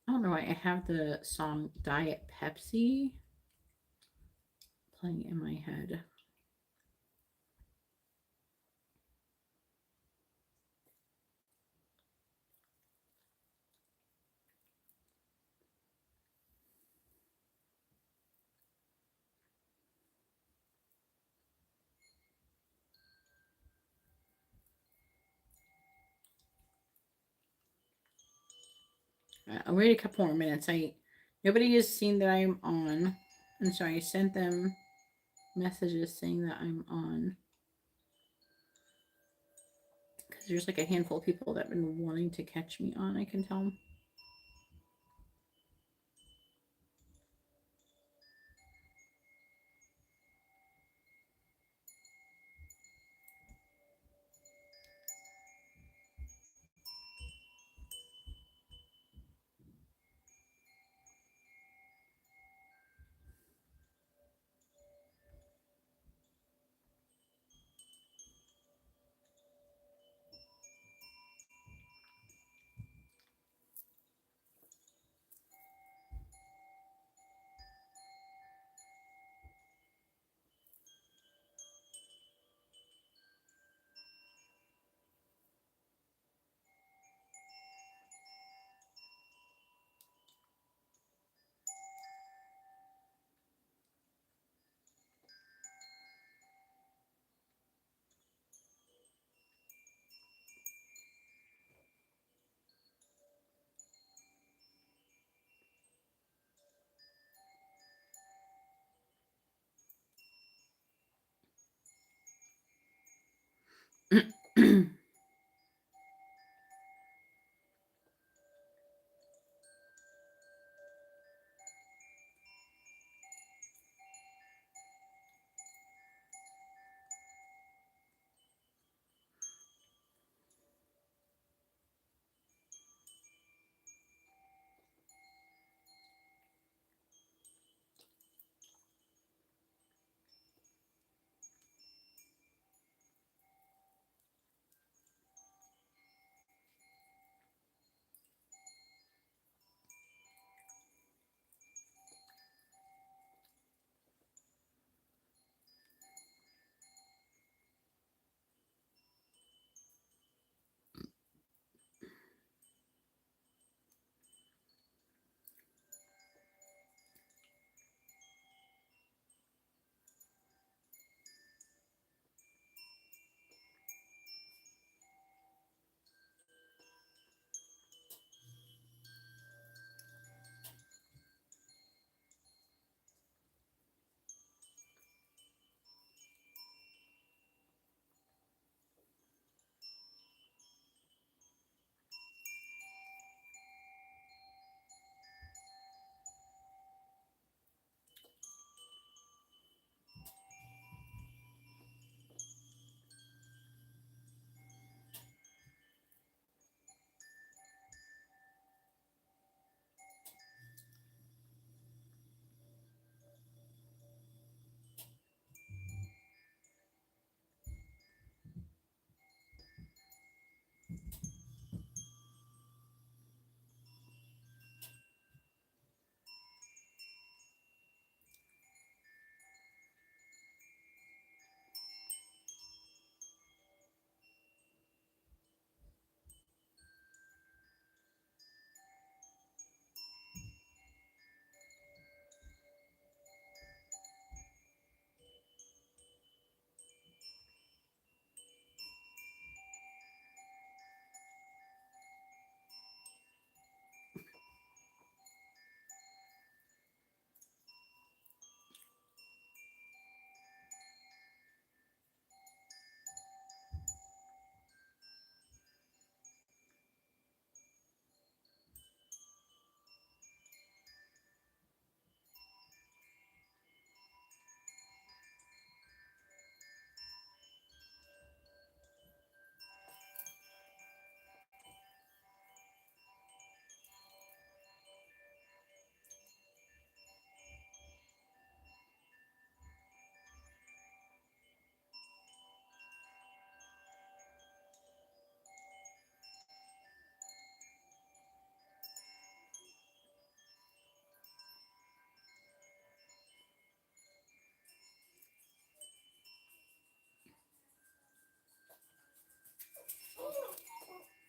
I don't know why I have the song Diet Pepsi playing in my head. I'll wait a couple more minutes. Nobody has seen that I'm on, and so I sent them messages saying that I'm on. Because there's like a handful of people that have been wanting to catch me on, I can tell.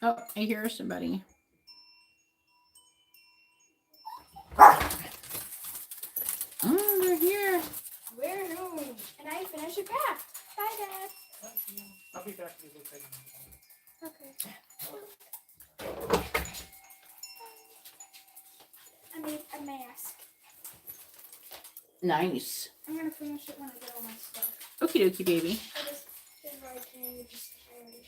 Oh, I hear somebody. Oh, they're here. We're home. And I finished your craft. Bye, Dad. I'll be back in a second. Okay. I made a mask. Nice. I'm gonna finish it when I get all my stuff. Okie dokie, baby. I just did what I can to just carry.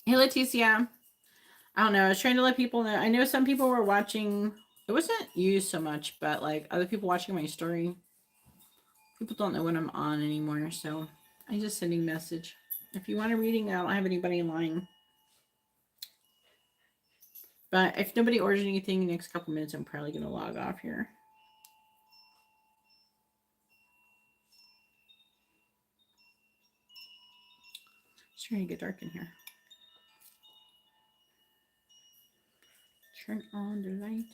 Hey, Leticia. I don't know. I was trying to let people know. I know some people were watching. It wasn't you so much, but like other people watching my story. People don't know when I'm on anymore, so I'm just sending a message. If you want a reading, I don't have anybody in line. But if nobody orders anything in the next couple minutes, I'm probably going to log off here. It's trying to get dark in here. Turn on the light.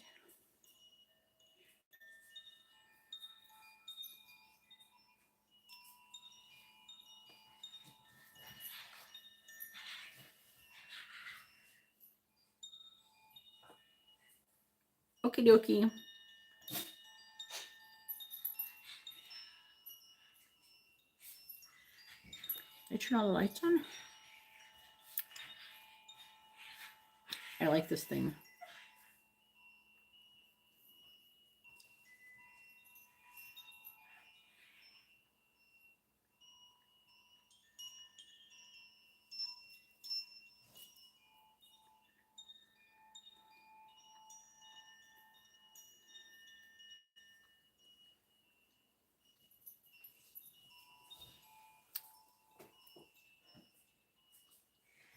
Okie dokie. I turn all the lights on. I like this thing.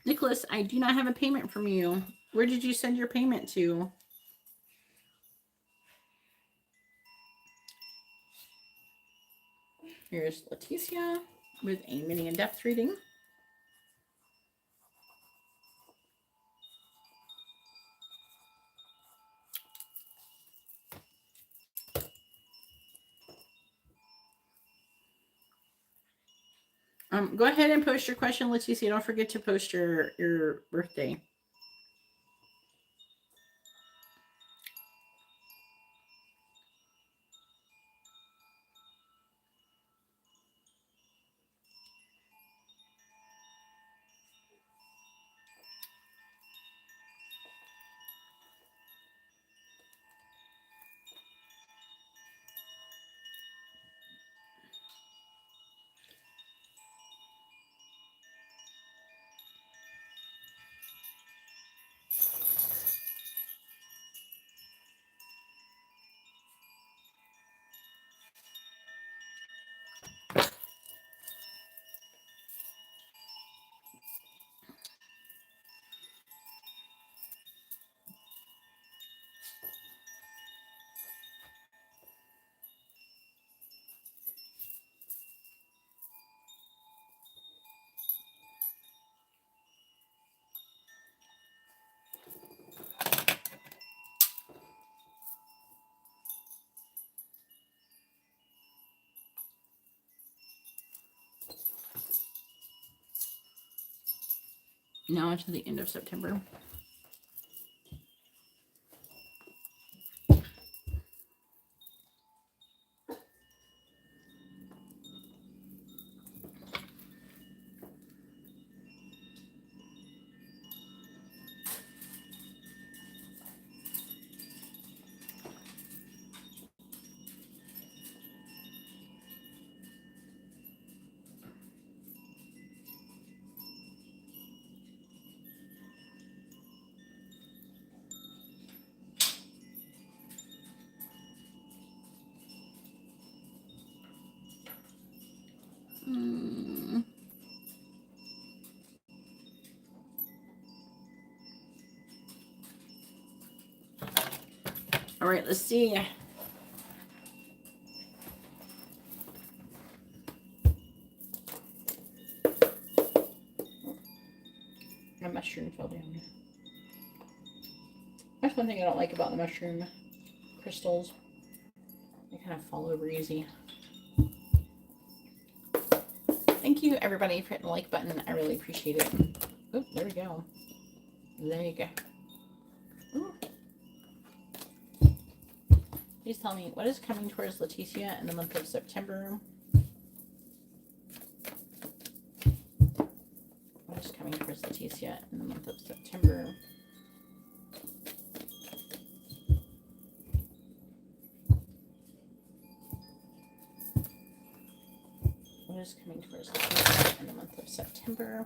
Nicholas, I do not have a payment from you. Where did you send your payment to? Here's Leticia with a mini in-depth reading. Go ahead and post your question, Leticia. Don't forget to post your birthday. Now until the end of September. right, let's see. My mushroom fell down. That's one thing I don't like about the mushroom crystals. They kind of fall over easy. Thank you, everybody, for hitting the like button. I really appreciate it. Oh, there we go. There you go. Ooh. Please tell me, what is coming towards Leticia in the month of September? What is coming towards Leticia in the month of September? What is coming towards Leticia in the month of September?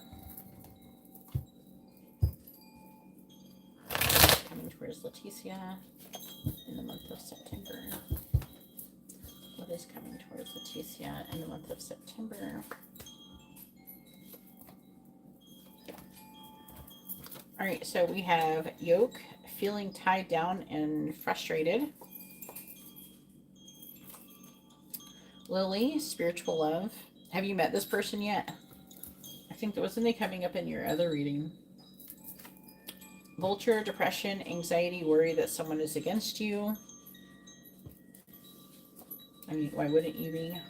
Coming towards Leticia in the month of September. What is coming towards Leticia in the month of September? All right, so we have yoke, feeling tied down and frustrated. Lily, spiritual love. Have you met this person yet? I think that wasn't they coming up in your other reading. Vulture, depression, anxiety, worry that someone is against you. I mean, why wouldn't you be?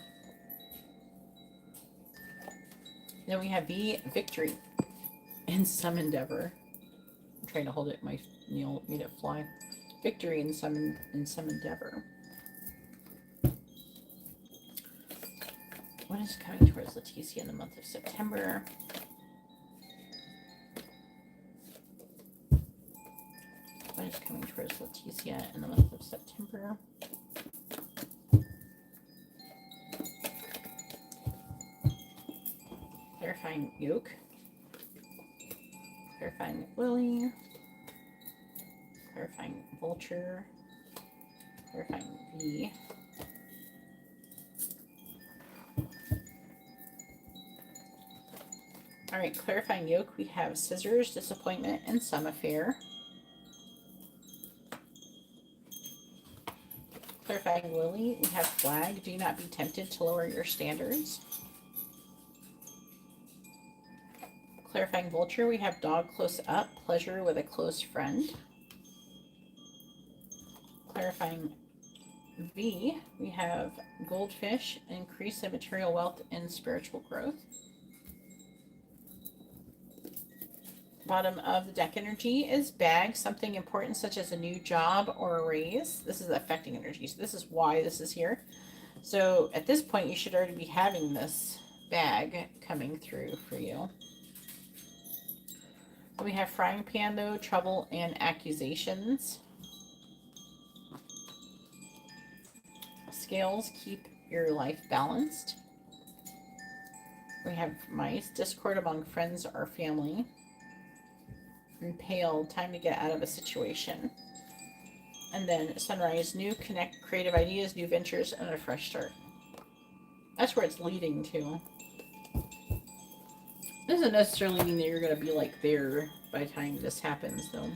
Then we have V, victory, in some endeavor. I'm trying to hold it. My nail made it fly. Victory in some endeavor. What is coming towards Leticia in the month of September? What is coming towards Leticia in the month of September? Clarifying yoke. Clarifying Lily. Clarifying vulture. Clarifying V. All right, clarifying yoke, we have scissors, disappointment, and some affair. Clarifying Lily, we have flag, do not be tempted to lower your standards. Clarifying vulture, we have dog close up, pleasure with a close friend. Clarifying V, we have goldfish, increase in material wealth and spiritual growth. Bottom of the deck energy is bag, something important such as a new job or a raise. This is affecting energy, so this is why this is here. So at this point, you should already be having this bag coming through for you. Then we have frying pan, though, trouble and accusations. Scales, keep your life balanced. We have mice, discord among friends or family. And pale, time to get out of a situation. And then sunrise, new connect, creative ideas, new ventures, and a fresh start. That's where it's leading to. Doesn't necessarily mean that you're going to be like there by the time this happens, though.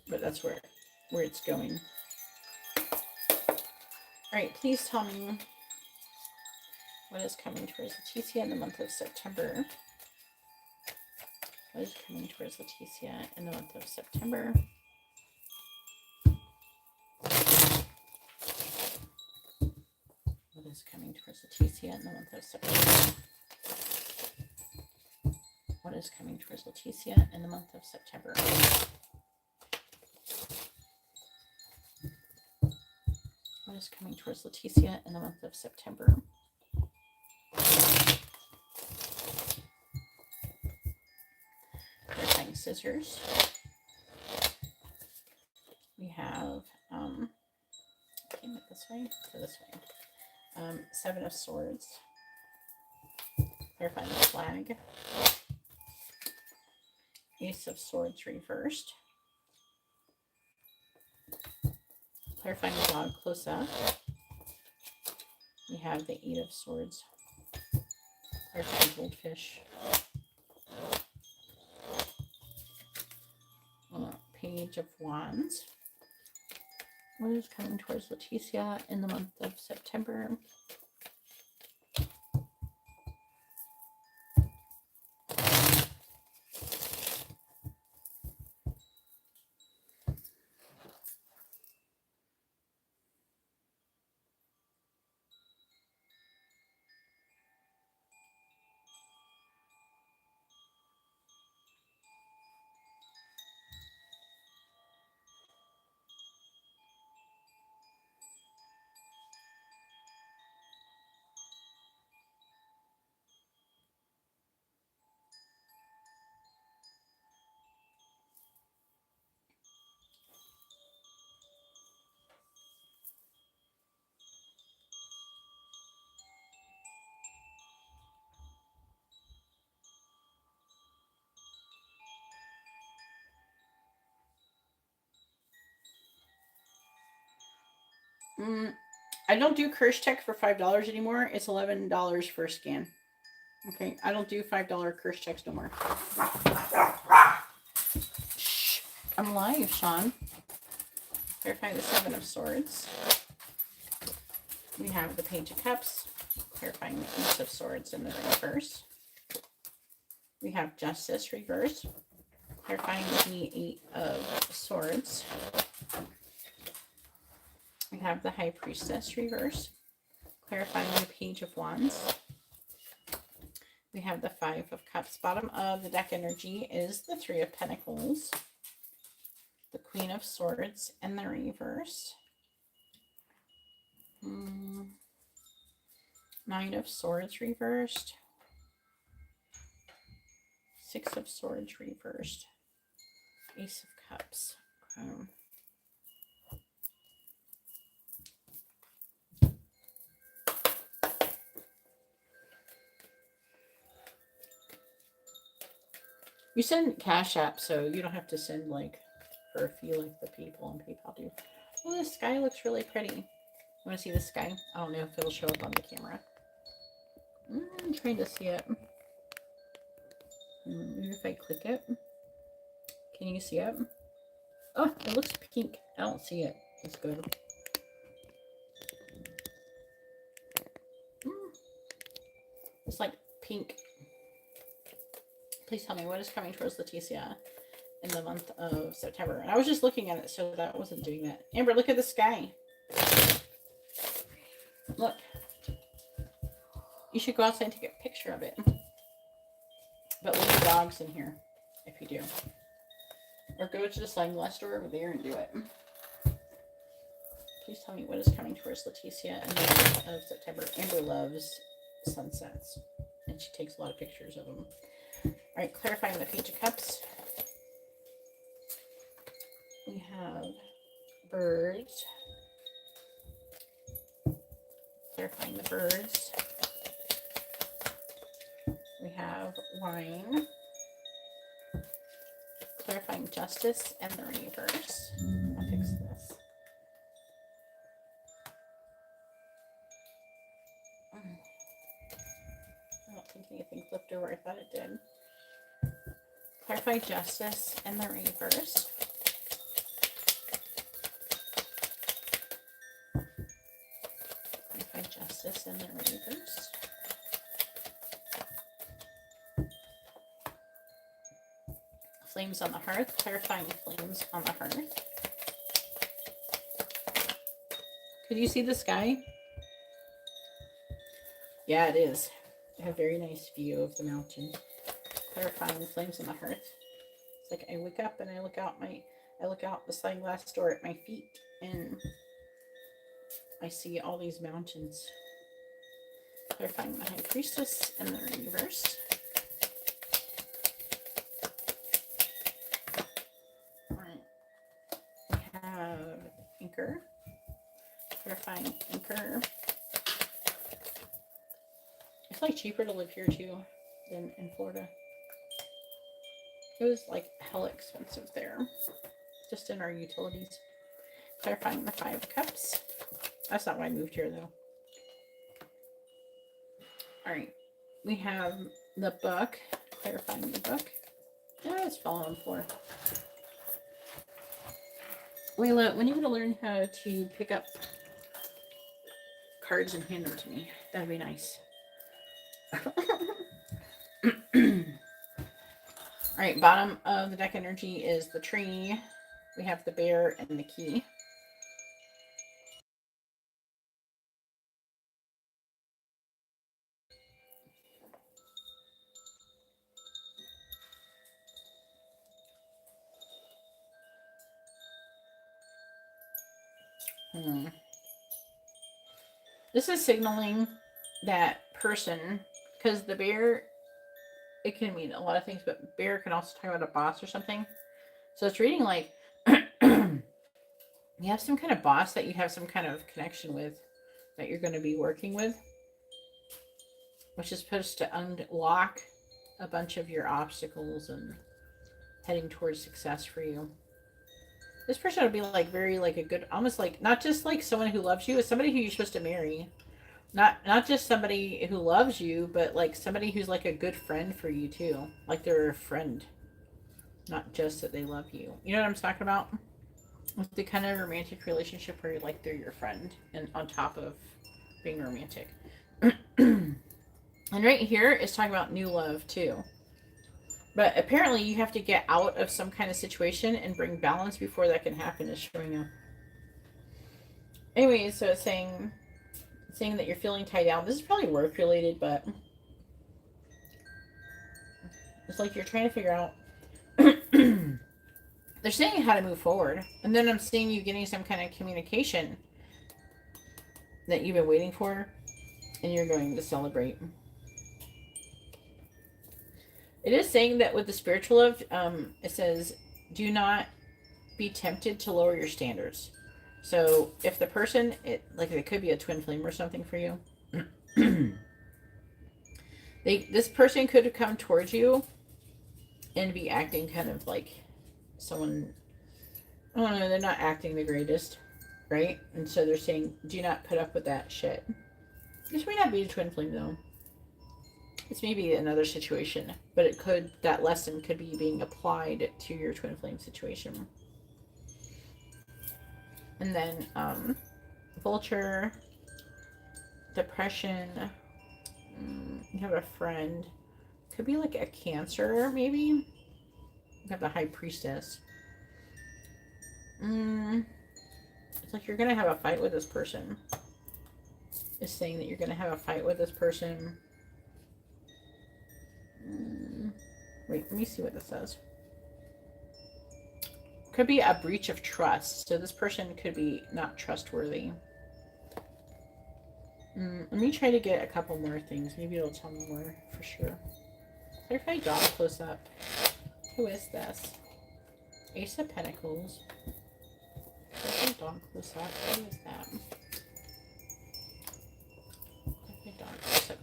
But that's where it's going. All right, please tell me what is coming towards Leticia in the month of September. What is coming towards Leticia in the month of September? What is coming towards Leticia in the month of September? What is coming towards Leticia in the month of September? What is coming towards Leticia in the month of September? Clarifying scissors. We have, came it this way or this way? Seven of Swords. Clarifying the flag. Ace of Swords reversed. Clarifying the dog close up. We have the Eight of Swords. Clarifying goldfish. Page of Wands. What is coming towards Leticia in the month of September? I don't do curse check for $5 anymore. It's $11 for a scan. Okay, I don't do $5 curse checks no more. Shh, I'm live, Sean. Clarify the Seven of Swords. We have the Page of Cups, clarifying the Ace of Swords in the reverse. We have Justice reverse, clarifying the Eight of Swords. We have the High Priestess reverse, clarifying the Page of Wands. We have the Five of Cups. Bottom of the deck energy is the Three of Pentacles, the Queen of Swords, and the reverse. Nine of Swords reversed. Six of Swords reversed. Ace of Cups. You send CashApp, so you don't have to send like for a fee like the people on PayPal do. Oh, the sky looks really pretty. You want to see the sky? I don't know if it'll show up on the camera. I'm trying to see it. Maybe if I click it. Can you see it? Oh, it looks pink. I don't see it. It's good. It's like pink. Please tell me what is coming towards Leticia in the month of September. And I was just looking at it, so that wasn't doing that. Amber, look at the sky. Look. You should go outside and take a picture of it. But leave the dogs in here if you do. Or go to the sunglass store over there and do it. Please tell me what is coming towards Leticia in the month of September. Amber loves sunsets. And she takes a lot of pictures of them. Alright, clarifying the Page of Cups. We have birds. Clarifying the birds. We have wine. Clarifying justice and the reverse. I'll fix this. I don't think anything flipped over. I thought it did. Clarify justice and the reverse. Clarify justice and the reverse. Flames on the hearth. Clarifying flames on the hearth. Could you see the sky? Yeah, it is. I have a very nice view of the mountain. Clarifying flames on the hearth. It's like I wake up and I look out the sliding glass door at my feet and I see all these mountains. Clarifying the High Priestess and the reverse. Alright. We have Anchor. Clarifying Anchor. It's like cheaper to live here too than in Florida. It was like hell expensive there, just in our utilities. Clarifying the Five of Cups. That's not why I moved here though. All right, we have the book. Clarifying the book. Yeah, it's falling on the floor. Layla, when are you going to learn how to pick up cards and hand them to me? That'd be nice. All right, bottom of the deck energy is the tree. We have the bear and the key. This is signaling that person, because the bear, it can mean a lot of things, but bear can also talk about a boss or something. So it's reading like you have some kind of boss that you have some kind of connection with that you're going to be working with, which is supposed to unlock a bunch of your obstacles and heading towards success for you. This person would be like very like a good, almost like not just like someone who loves you, it's somebody who you're supposed to marry. Not just somebody who loves you, but like somebody who's like a good friend for you too. Like they're a friend, not just that they love you. You know what I'm talking about? With the kind of romantic relationship where you're like they're your friend, and on top of being romantic. And right here is talking about new love too. But apparently you have to get out of some kind of situation and bring balance before that can happen, is showing up. Anyway, so it's saying that you're feeling tied down. This is probably work related, but it's like you're trying to figure out. They're saying how to move forward, and then I'm seeing you getting some kind of communication that you've been waiting for, and you're going to celebrate. It is saying that with the spiritual love, it says, do not be tempted to lower your standards. So if the person, it could be a twin flame or something for you. This person could come towards you and be acting kind of like someone, I don't know, they're not acting the greatest, right? And so they're saying, do not put up with that shit. This may not be a twin flame though. It's maybe another situation, but that lesson could be being applied to your twin flame situation. And then vulture, depression, you have a friend, could be like a Cancer maybe. You have the High Priestess. It's like you're gonna have a fight with this person. It's saying that you're gonna have a fight with this person. Wait, let me see what this says. Could be a breach of trust. So this person could be not trustworthy. Let me try to get a couple more things. Maybe it'll tell me more for sure. What if I draw close up? Who is this? Ace of Pentacles. What if I draw close up? Who is that?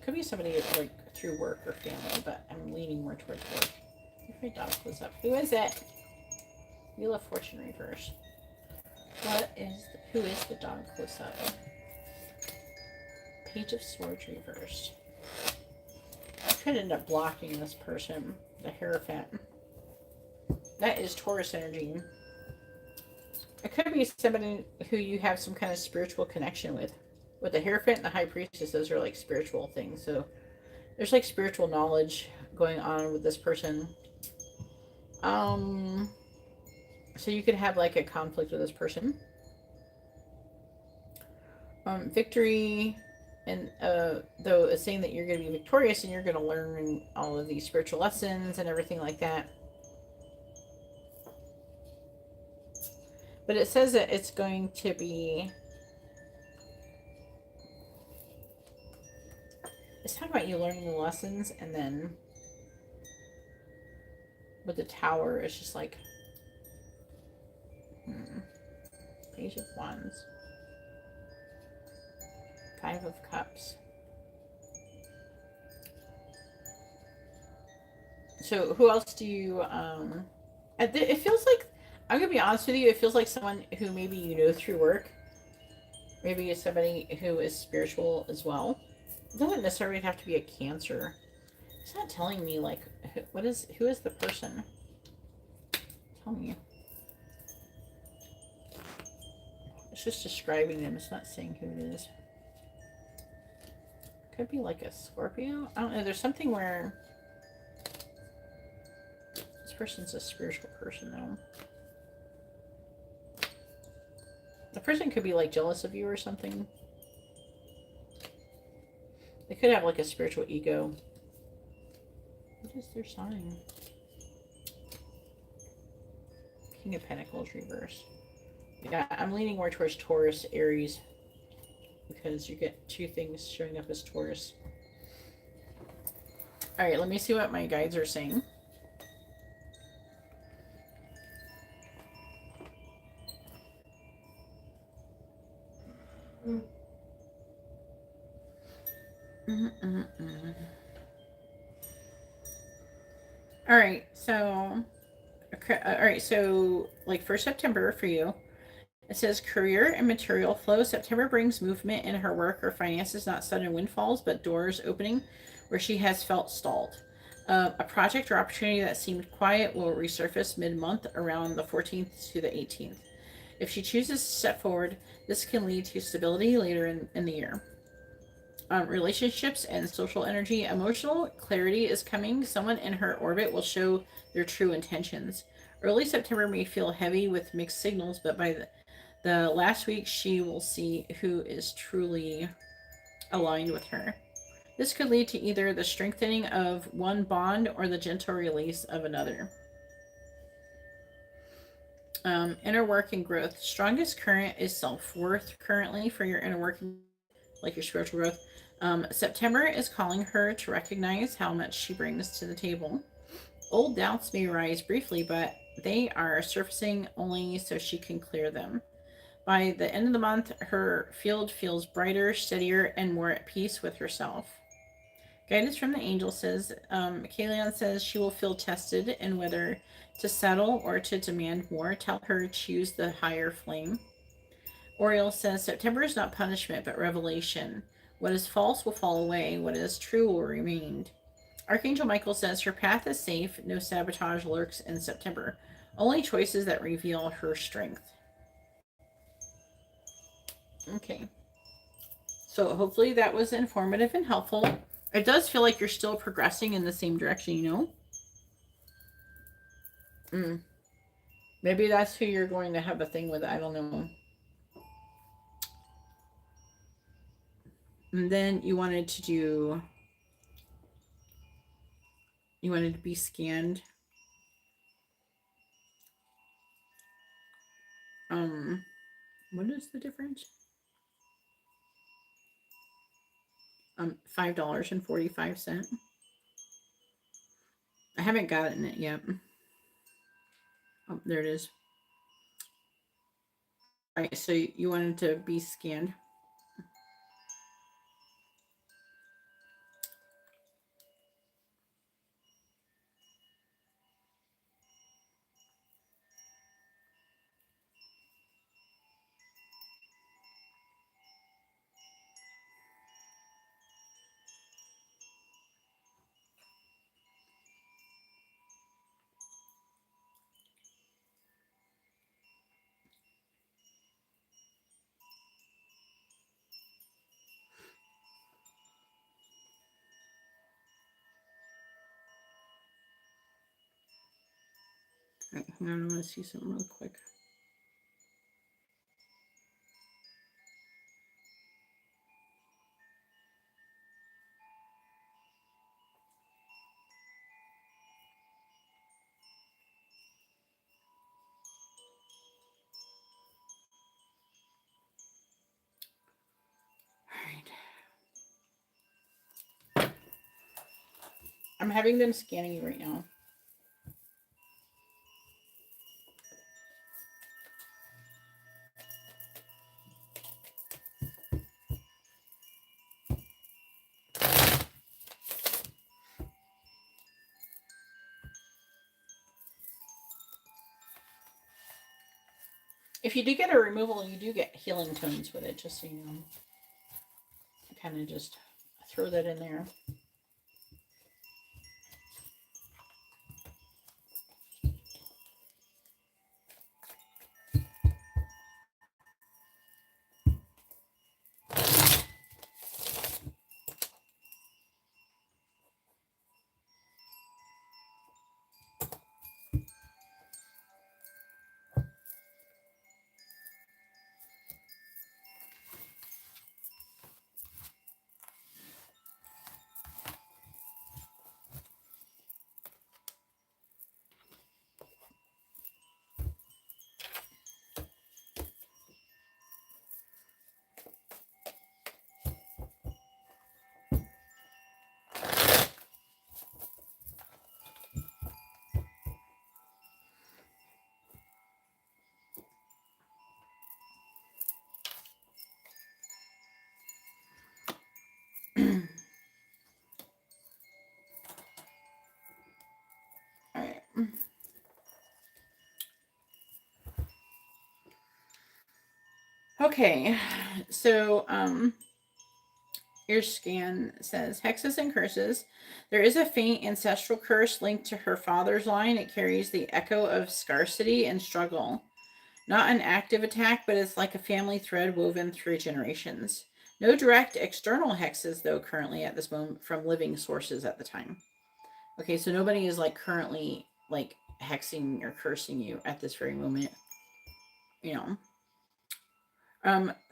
Could be somebody like through work or family, but I'm leaning more towards work. If my dog close up, who is it? Wheel of Fortune reverse. Who is the dog close up? Page of Swords reversed. I could end up blocking this person, the Hierophant. That is Taurus energy. It could be somebody who you have some kind of spiritual connection with. With the Hierophant and the High Priestess, those are like spiritual things. So there's like spiritual knowledge going on with this person. So you could have like a conflict with this person. Victory, and though it's saying that you're going to be victorious and you're going to learn all of these spiritual lessons and everything like that. But it says that it's going to be, it's talking about you learning the lessons, and then with the Tower, it's just like, Page of Wands, Five of Cups. So who else do you, it feels like, I'm going to be honest with you, it feels like someone who maybe you know through work. Maybe it's somebody who is spiritual as well. It doesn't necessarily have to be a Cancer. It's not telling me like who is the person? Tell me. It's just describing them. It's not saying who it is. Could be like a Scorpio. I don't know. There's something where this person's a spiritual person, though. The person could be like jealous of you or something. They could have like a spiritual ego. What is their sign? King of Pentacles reverse. Yeah, I'm leaning more towards Taurus, Aries, because you get two things showing up as Taurus. All right, let me see what my guides are saying. All right, so like for September for you, it says career and material flow. September brings movement in her work or finances, not sudden windfalls, but doors opening where she has felt stalled. A project or opportunity that seemed quiet will resurface mid-month around the 14th to the 18th. If she chooses to step forward, this can lead to stability later in the year. Relationships and social energy. Emotional clarity is coming. Someone in her orbit will show their true intentions. Early September may feel heavy with mixed signals, but by the last week, she will see who is truly aligned with her. This could lead to either the strengthening of one bond or the gentle release of another. Inner work and growth. Strongest current is self-worth currently for your inner work, like your spiritual growth. September is calling her to recognize how much she brings to the table. Old doubts may rise briefly, but they are surfacing only so she can clear them. By the end of the month, her field feels brighter, steadier, and more at peace with herself. Guidance from the angel says, Kalian says she will feel tested in whether to settle or to demand more. Tell her to choose the higher flame. Oriel says, September is not punishment, but revelation. What is false will fall away. What is true will remain. Archangel Michael says her path is safe. No sabotage lurks in September. Only choices that reveal her strength. Okay. So hopefully that was informative and helpful. It does feel like you're still progressing in the same direction, you know? Maybe that's who you're going to have a thing with. I don't know. And then you wanted to be scanned. What is the difference? $5.45. I haven't gotten it yet. Oh, there it is. All right, so you wanted to be scanned. All right, hang on, I want to see something real quick. All right. I'm having them scanning you right now. If you do get a removal, you do get healing tones with it, just so you know. Kind of just throw that in there. Okay, so your scan says hexes and curses. There is a faint ancestral curse linked to her father's line. It carries the echo of scarcity and struggle. Not an active attack, but it's like a family thread woven through generations. No direct external hexes, though, currently at this moment from living sources at the time. Okay, so nobody is like currently like hexing or cursing you at this very moment. You know.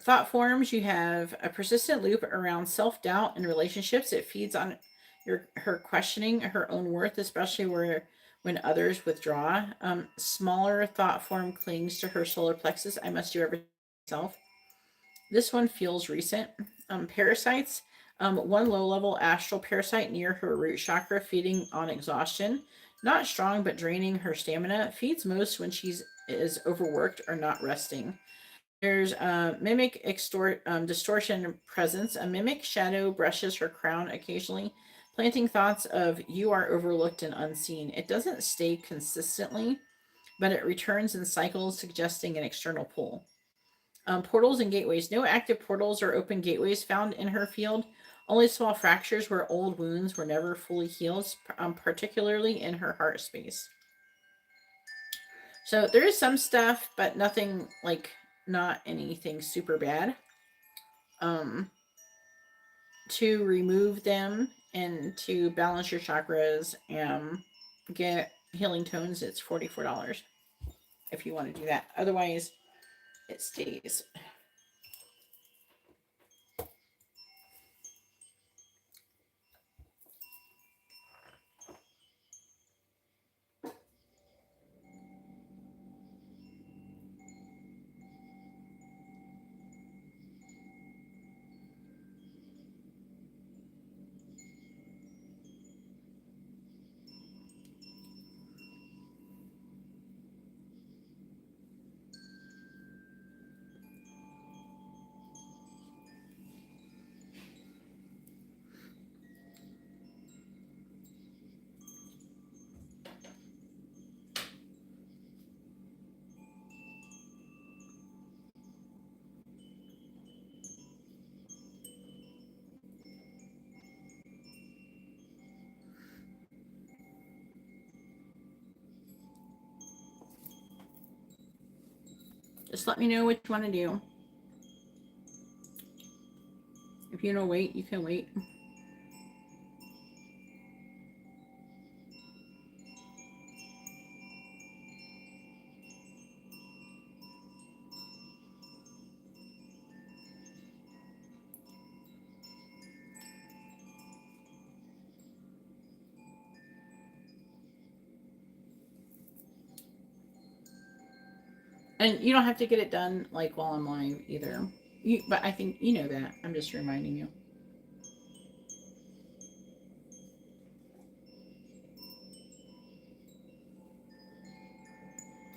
Thought forms, you have a persistent loop around self-doubt in relationships. It feeds on her questioning her own worth, especially when others withdraw. Smaller thought form clings to her solar plexus. I must do everything myself. This one feels recent. Parasites. One low-level astral parasite near her root chakra, feeding on exhaustion. Not strong, but draining her stamina. Feeds most when is overworked or not resting. There's a mimic distortion presence. A mimic shadow brushes her crown occasionally, planting thoughts of you are overlooked and unseen. It doesn't stay consistently, but it returns in cycles, suggesting an external pull. Portals and gateways. No active portals or open gateways found in her field. Only small fractures where old wounds were never fully healed, particularly in her heart space. So there is some stuff, but nothing like not anything super bad. Um, to remove them and to balance your chakras and get healing tones, it's $44 if you want to do that. Otherwise, it stays. Just let me know what you want to do. If you know wait, you can wait. And you don't have to get it done like while I'm live either. But I think you know that. I'm just reminding you.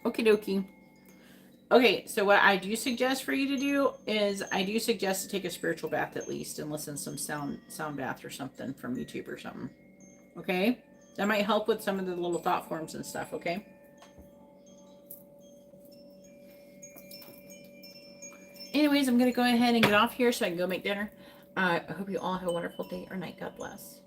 Okie dokie. Okay, so what I do suggest for you to do is I do suggest to take a spiritual bath at least and listen to some sound bath or something from YouTube or something. Okay? That might help with some of the little thought forms and stuff, okay? Anyways, I'm going to go ahead and get off here so I can go make dinner. I hope you all have a wonderful day or night. God bless.